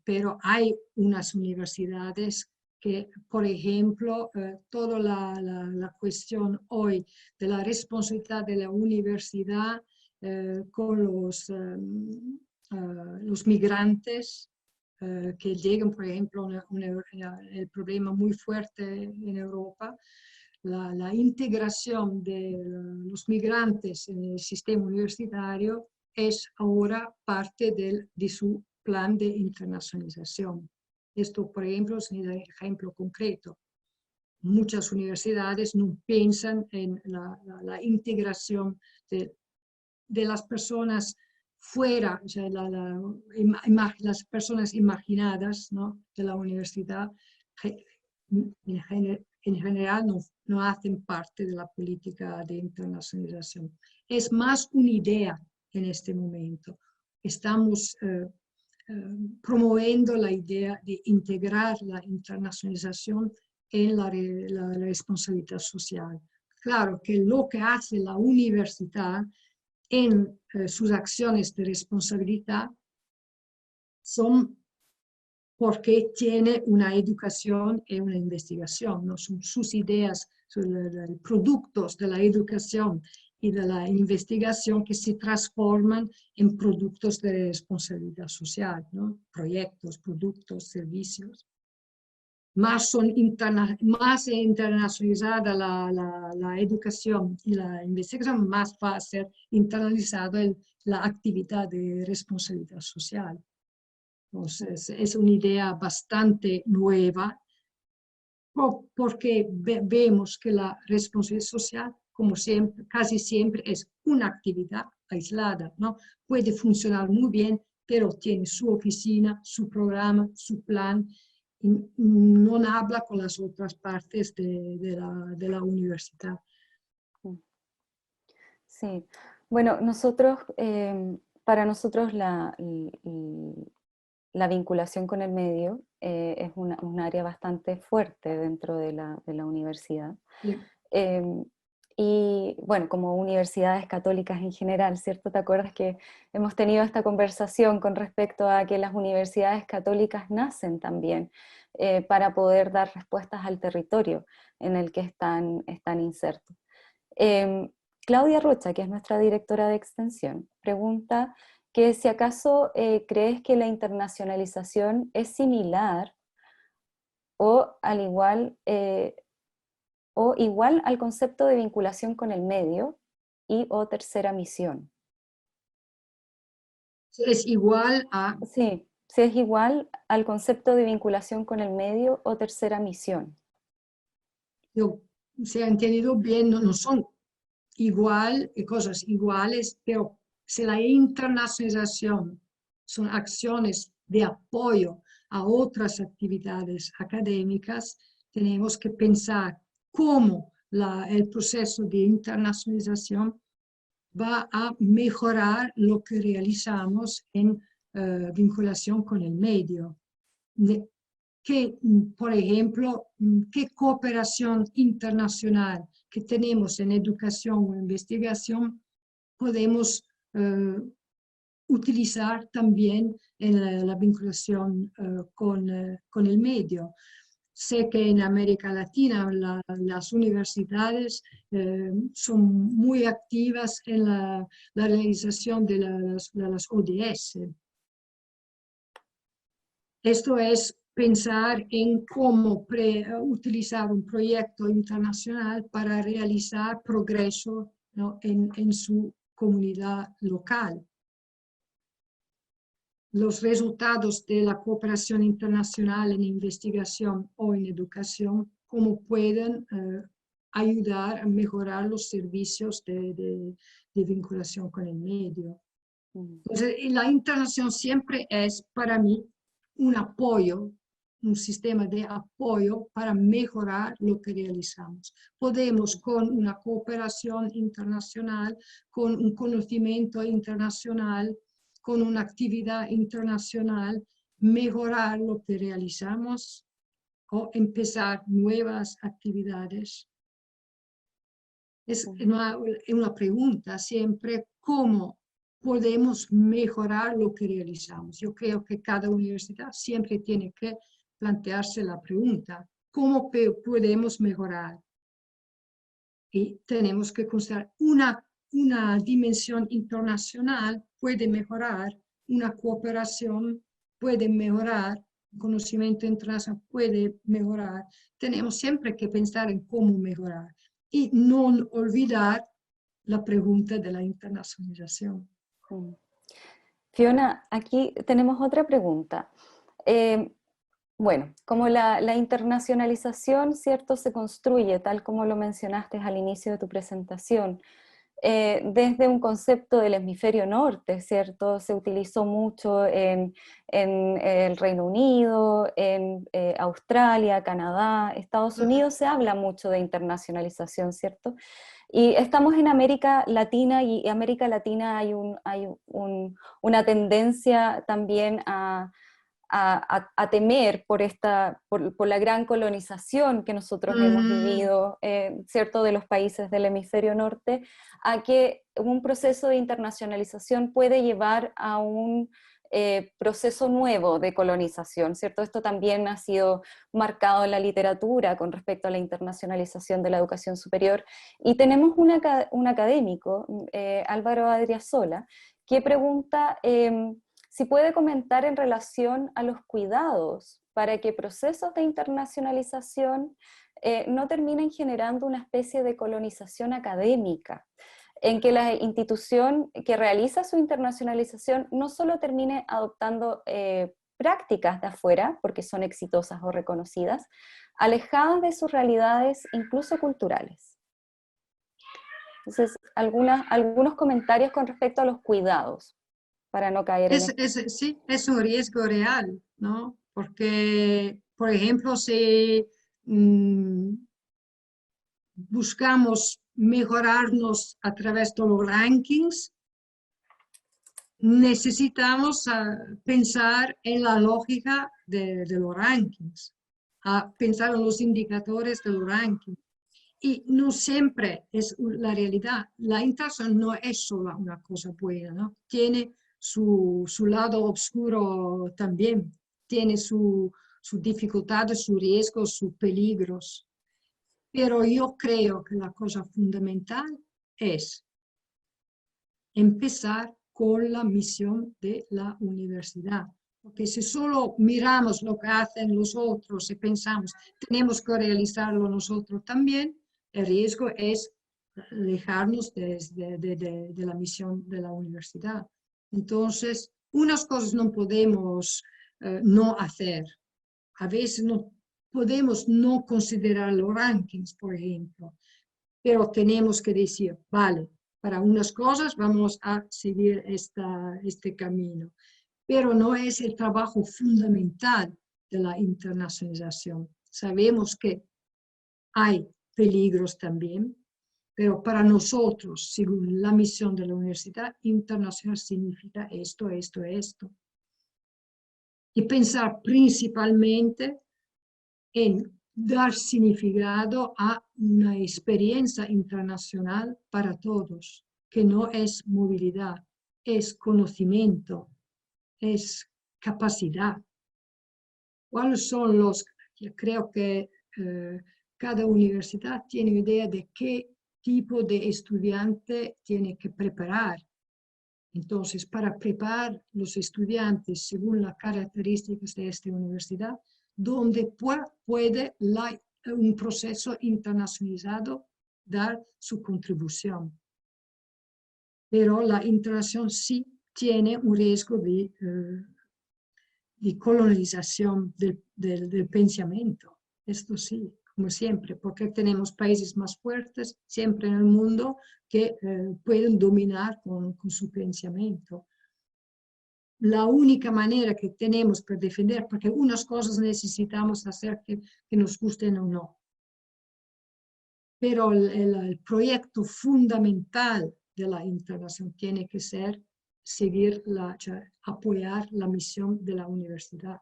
Pero hay unas universidades que, por ejemplo, toda la cuestión hoy de la responsabilidad de la universidad con los migrantes que llegan, por ejemplo, el problema muy fuerte en Europa, la integración de los migrantes en el sistema universitario es ahora parte de su plan de internacionalización. Esto, por ejemplo, es un ejemplo concreto. Muchas universidades no piensan en la integración de las personas fuera, o sea, las personas imaginadas, ¿no?, de la universidad, en general no hacen parte de la política de internacionalización. Es más una idea en este momento. Estamos promoviendo la idea de integrar la internacionalización en la responsabilidad social. Claro que lo que hace la universidad en sus acciones de responsabilidad son porque tiene una educación y una investigación, ¿no? Son sus ideas, son los productos de la educación y de la investigación que se transforman en productos de responsabilidad social, ¿no? Proyectos, productos, servicios. Más internacionalizada la educación y la investigación, más va a ser internalizada la actividad de responsabilidad social. Entonces, es una idea bastante nueva, porque vemos que la responsabilidad social, como siempre, casi siempre, es una actividad aislada, ¿no? Puede funcionar muy bien, pero tiene su oficina, su programa, su plan, y no habla con las otras partes de la universidad. Sí, bueno, nosotros, para nosotros la vinculación con el medio es un área bastante fuerte dentro de la universidad. Sí. Y bueno, como universidades católicas en general, ¿cierto? ¿Te acuerdas que hemos tenido esta conversación con respecto a que las universidades católicas nacen también para poder dar respuestas al territorio en el que están insertos? Claudia Rocha, que es nuestra directora de extensión, pregunta que si acaso crees que la internacionalización es similar o igual al concepto de vinculación con el medio y o tercera misión. Es igual a... Sí, si es igual al concepto de vinculación con el medio o tercera misión. Yo, si he entendido bien, no son igual, cosas iguales, pero si la internacionalización son acciones de apoyo a otras actividades académicas, tenemos que pensar cómo el proceso de internacionalización va a mejorar lo que realizamos en vinculación con el medio. Por ejemplo, qué cooperación internacional que tenemos en educación o investigación podemos utilizar también en la vinculación con el medio. Sé que en América Latina las universidades son muy activas en la realización de las ODS. Esto es pensar en cómo utilizar un proyecto internacional para realizar progreso, ¿no? en su comunidad local. Los resultados de la cooperación internacional en investigación o en educación, cómo pueden ayudar a mejorar los servicios de vinculación con el medio. Entonces, la internación siempre es para mí un apoyo, un sistema de apoyo para mejorar lo que realizamos. Podemos con una cooperación internacional, con un conocimiento internacional, con una actividad internacional, mejorar lo que realizamos o empezar nuevas actividades. Es una pregunta siempre, ¿cómo podemos mejorar lo que realizamos? Yo creo que cada universidad siempre tiene que plantearse la pregunta, ¿cómo podemos mejorar? Y tenemos que considerar una dimensión internacional puede mejorar, una cooperación puede mejorar, conocimiento internacional puede mejorar. Tenemos siempre que pensar en cómo mejorar y no olvidar la pregunta de la internacionalización. Fiona, aquí tenemos otra pregunta. Bueno, como la internacionalización, ¿cierto?, se construye, tal como lo mencionaste al inicio de tu presentación, desde un concepto del hemisferio norte, ¿cierto? Se utilizó mucho en el Reino Unido, en Australia, Canadá, Estados Unidos, se habla mucho de internacionalización, ¿cierto? Y estamos en América Latina, y en América Latina hay una tendencia también a temer por la gran colonización que nosotros hemos vivido, ¿cierto?, de los países del hemisferio norte, a que un proceso de internacionalización puede llevar a un proceso nuevo de colonización, ¿cierto? Esto también ha sido marcado en la literatura con respecto a la internacionalización de la educación superior. Y tenemos un académico, Álvaro Adriasola, que pregunta si puede comentar en relación a los cuidados para que procesos de internacionalización no terminen generando una especie de colonización académica, en que la institución que realiza su internacionalización no solo termine adoptando prácticas de afuera, porque son exitosas o reconocidas, alejadas de sus realidades, incluso culturales. Entonces, algunos comentarios con respecto a los cuidados, para no caer en esto. Sí, es un riesgo real, ¿no? Porque, por ejemplo, si buscamos mejorarnos a través de los rankings, necesitamos pensar en la lógica de los rankings, pensar en los indicadores de los rankings. Y no siempre es la realidad. La internación no es solo una cosa buena, ¿no? Tiene su lado oscuro también, tiene sus dificultades, sus riesgos, sus peligros. Pero yo creo que la cosa fundamental es empezar con la misión de la universidad. Porque si solo miramos lo que hacen los otros y pensamos, tenemos que realizarlo nosotros también, el riesgo es alejarnos de la misión de la universidad. Entonces, unas cosas no podemos no hacer. A veces no podemos no considerar los rankings, por ejemplo, pero tenemos que decir, vale, para unas cosas vamos a seguir este camino, pero no es el trabajo fundamental de la internacionalización. Sabemos que hay peligros también, pero para nosotros, según la misión de la universidad, internacional significa esto, esto, esto. Y pensar principalmente en dar significado a una experiencia internacional para todos, que no es movilidad, es conocimiento, es capacidad. ¿Cuáles son los? Yo creo que cada universidad tiene idea de qué tipo de estudiante tiene que preparar. Entonces, para preparar los estudiantes según las características de esta universidad, donde puede un proceso internacionalizado dar su contribución. Pero la internación sí tiene un riesgo de colonización del pensamiento. Esto sí, como siempre, porque tenemos países más fuertes siempre en el mundo que pueden dominar con su pensamiento. La única manera que tenemos para defender, porque unas cosas necesitamos hacer que nos gusten o no, pero el proyecto fundamental de la internación tiene que ser apoyar la misión de la universidad.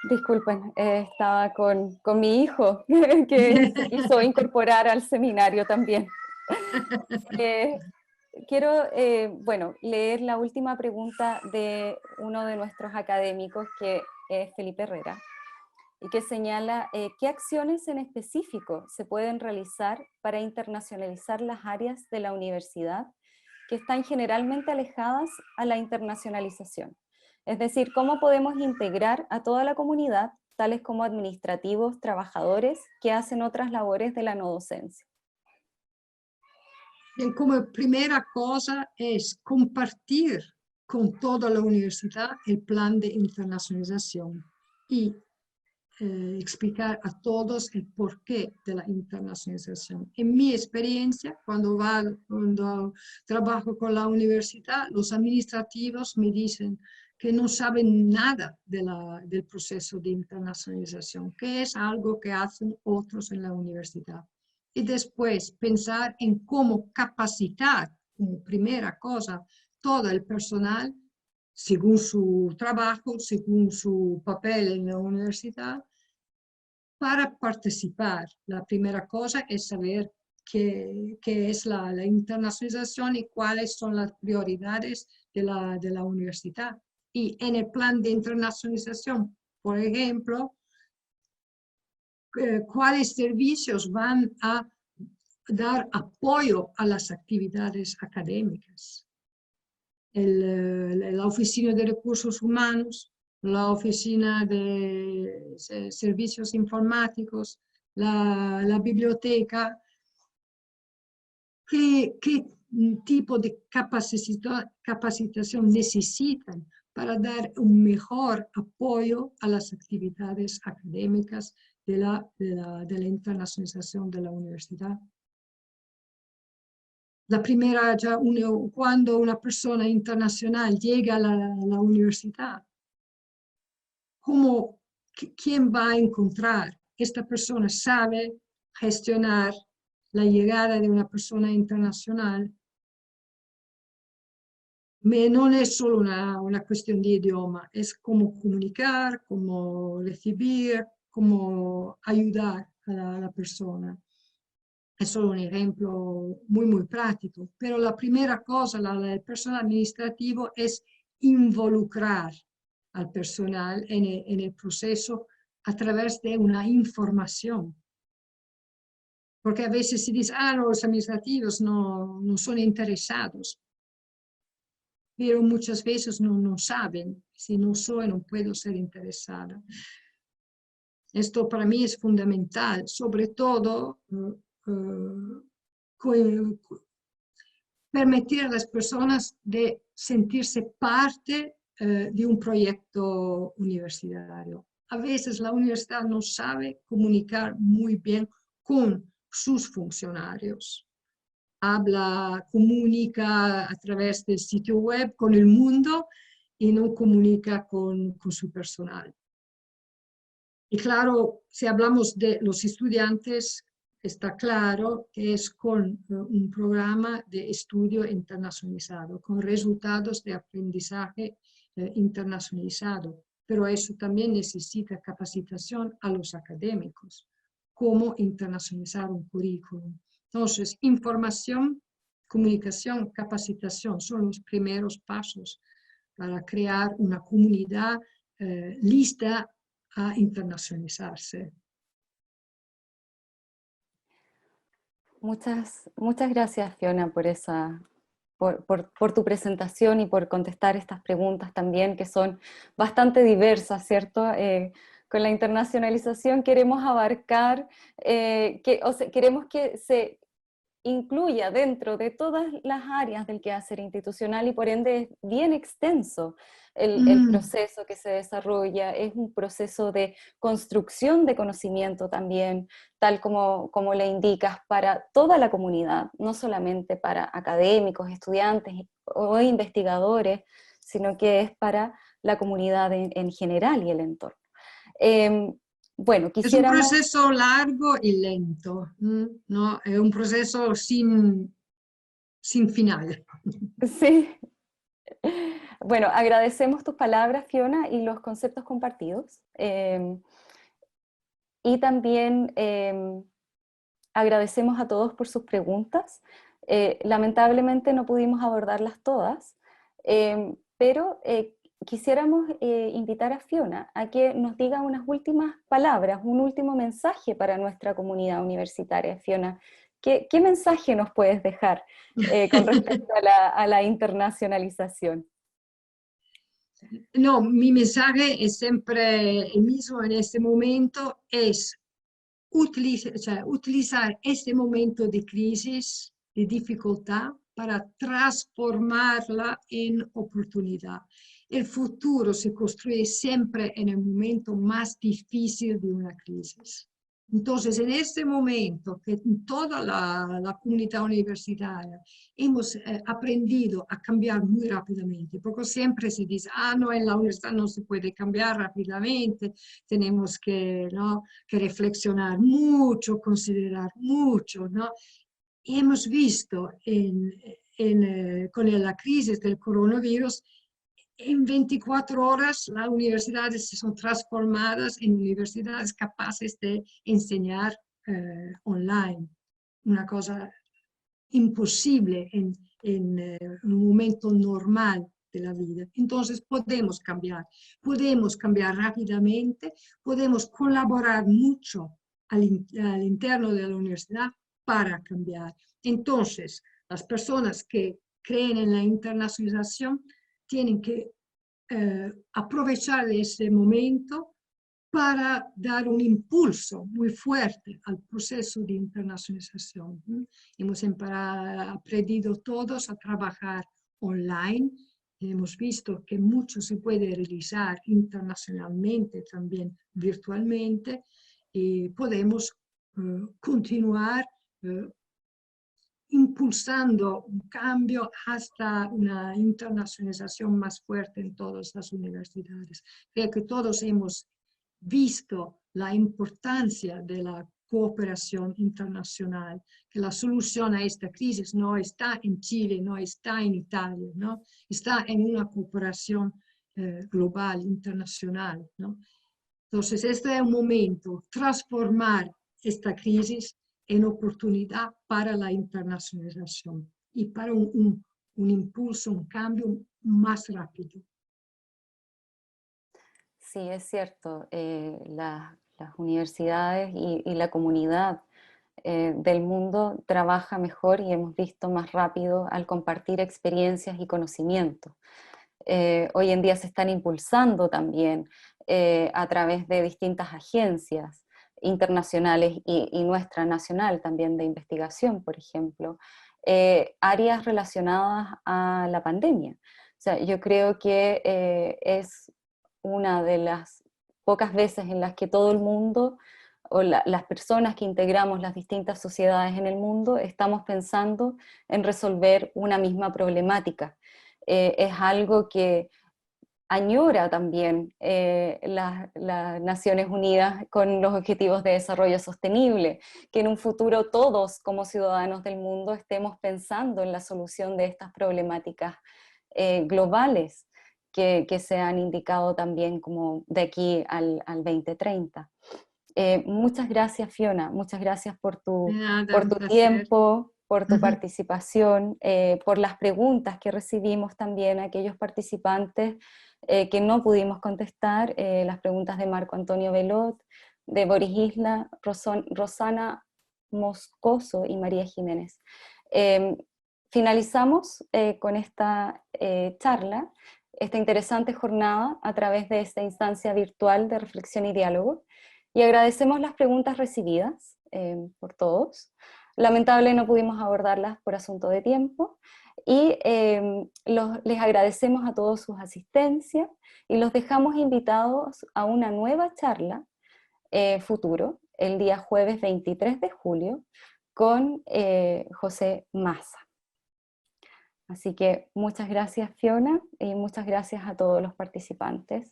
Disculpen, estaba con mi hijo que se quiso incorporar al seminario también. Quiero, bueno, leer la última pregunta de uno de nuestros académicos, que es Felipe Herrera, y que señala qué acciones en específico se pueden realizar para internacionalizar las áreas de la universidad que están generalmente alejadas a la internacionalización. Es decir, cómo podemos integrar a toda la comunidad, tales como administrativos, trabajadores, que hacen otras labores de la no docencia. Bien, como primera cosa es compartir con toda la universidad el plan de internacionalización y explicar a todos el porqué de la internacionalización. En mi experiencia, cuando trabajo con la universidad, los administrativos me dicen que no saben nada del proceso de internacionalización, que es algo que hacen otros en la universidad. Y después pensar en cómo capacitar, como primera cosa, todo el personal, según su trabajo, según su papel en la universidad, para participar. La primera cosa es saber qué es la internacionalización y cuáles son las prioridades de la universidad. Y en el plan de internacionalización, por ejemplo, cuáles servicios van a dar apoyo a las actividades académicas. La Oficina de Recursos Humanos, la Oficina de Servicios Informáticos, la biblioteca. ¿Qué tipo de capacitación necesitan para dar un mejor apoyo a las actividades académicas de la internacionalización de la universidad? La primera, cuando una persona internacional llega a la universidad, ¿quién va a encontrar? Esta persona sabe gestionar la llegada de una persona internacional. No es solo una cuestión de idioma, es cómo comunicar, cómo recibir, cómo ayudar a la persona. Es solo un ejemplo muy práctico, pero la primera cosa, el personal administrativo, es involucrar al personal en el proceso a través de una información. Porque a veces se dice, los administrativos no son interesados, pero muchas veces no saben, si no soy, no puedo ser interesada. Esto para mí es fundamental, sobre todo permitir a las personas de sentirse parte de un proyecto universitario. A veces la universidad no sabe comunicar muy bien con sus funcionarios. Comunica a través del sitio web con el mundo y no comunica con su personal. Y claro, si hablamos de los estudiantes, está claro que es con un programa de estudio internacionalizado, con resultados de aprendizaje internacionalizado. Pero eso también necesita capacitación a los académicos, cómo internacionalizar un currículum. Entonces, información, comunicación, capacitación son los primeros pasos para crear una comunidad lista a internacionalizarse. Muchas gracias, Fiona, por tu presentación y por contestar estas preguntas también, que son bastante diversas, ¿cierto? Con la internacionalización queremos abarcar, queremos que se incluya dentro de todas las áreas del quehacer institucional y por ende es bien extenso el proceso que se desarrolla, es un proceso de construcción de conocimiento también, tal como le indicas, para toda la comunidad, no solamente para académicos, estudiantes o investigadores, sino que es para la comunidad en general y el entorno. Bueno, quisiéramos... Es un proceso largo y lento, ¿no? Es un proceso sin final. Sí. Bueno, agradecemos tus palabras, Fiona, y los conceptos compartidos. Y también agradecemos a todos por sus preguntas. Lamentablemente no pudimos abordarlas todas, pero quisiéramos invitar a Fiona a que nos diga unas últimas palabras, un último mensaje para nuestra comunidad universitaria. Fiona, ¿qué mensaje nos puedes dejar con respecto a la internacionalización? No, mi mensaje es siempre el mismo en este momento, es utilizar este momento de crisis, de dificultad, para transformarla en oportunidad. El futuro se construye siempre en el momento más difícil de una crisis. Entonces, en este momento que toda la comunidad universitaria hemos aprendido a cambiar muy rápidamente, porque siempre se dice, ah, no, en la universidad no se puede cambiar rápidamente, tenemos que, ¿no?, que reflexionar mucho, considerar mucho, ¿no? Y hemos visto con la crisis del coronavirus, en 24 horas las universidades se son transformadas en universidades capaces de enseñar online. Una cosa imposible en un momento normal de la vida. Entonces podemos cambiar rápidamente, podemos colaborar mucho al interno de la universidad para cambiar. Entonces, las personas que creen en la internacionalización tienen que aprovechar ese momento para dar un impulso muy fuerte al proceso de internacionalización. Hemos aprendido todos a trabajar online. Hemos visto que mucho se puede realizar internacionalmente, también virtualmente, y podemos continuar impulsando un cambio hasta una internacionalización más fuerte en todas las universidades. Creo que todos hemos visto la importancia de la cooperación internacional, que la solución a esta crisis no está en Chile, no está en Italia, ¿no? Está en una cooperación global, internacional, ¿no? Entonces, este es un momento, transformar esta crisis en oportunidad para la internacionalización y para un impulso, un cambio más rápido. Sí, es cierto. Las universidades y la comunidad del mundo trabaja mejor y hemos visto más rápido al compartir experiencias y conocimientos. Hoy en día se están impulsando también a través de distintas agencias internacionales y nuestra nacional también de investigación, por ejemplo, áreas relacionadas a la pandemia. O sea, yo creo que es una de las pocas veces en las que todo el mundo o las personas que integramos las distintas sociedades en el mundo estamos pensando en resolver una misma problemática. Es algo que añora también las Naciones Unidas con los Objetivos de Desarrollo Sostenible, que en un futuro todos como ciudadanos del mundo estemos pensando en la solución de estas problemáticas globales que se han indicado también como de aquí al 2030. Muchas gracias, Fiona, muchas gracias por tu tiempo, por tu participación, por las preguntas que recibimos también a aquellos participantes que no pudimos contestar, las preguntas de Marco Antonio Velot, de Boris Isla, Rosana Moscoso y María Jiménez. Finalizamos con esta charla, esta interesante jornada a través de esta instancia virtual de reflexión y diálogo, y agradecemos las preguntas recibidas por todos. Lamentable no pudimos abordarlas por asunto de tiempo, y les agradecemos a todos sus asistencias y los dejamos invitados a una nueva charla futuro, el día jueves 23 de julio, con José Massa. Así que muchas gracias, Fiona, y muchas gracias a todos los participantes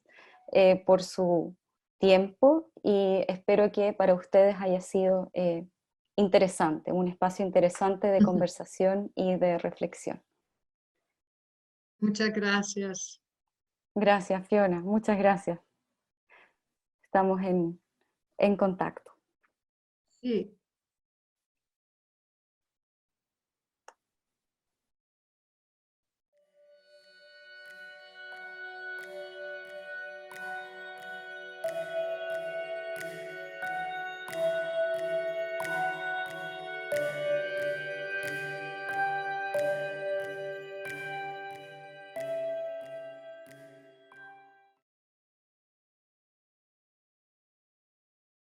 por su tiempo, y espero que para ustedes haya sido interesante, un espacio interesante de conversación y de reflexión. Muchas gracias. Gracias, Fiona, muchas gracias. Estamos en contacto. Sí.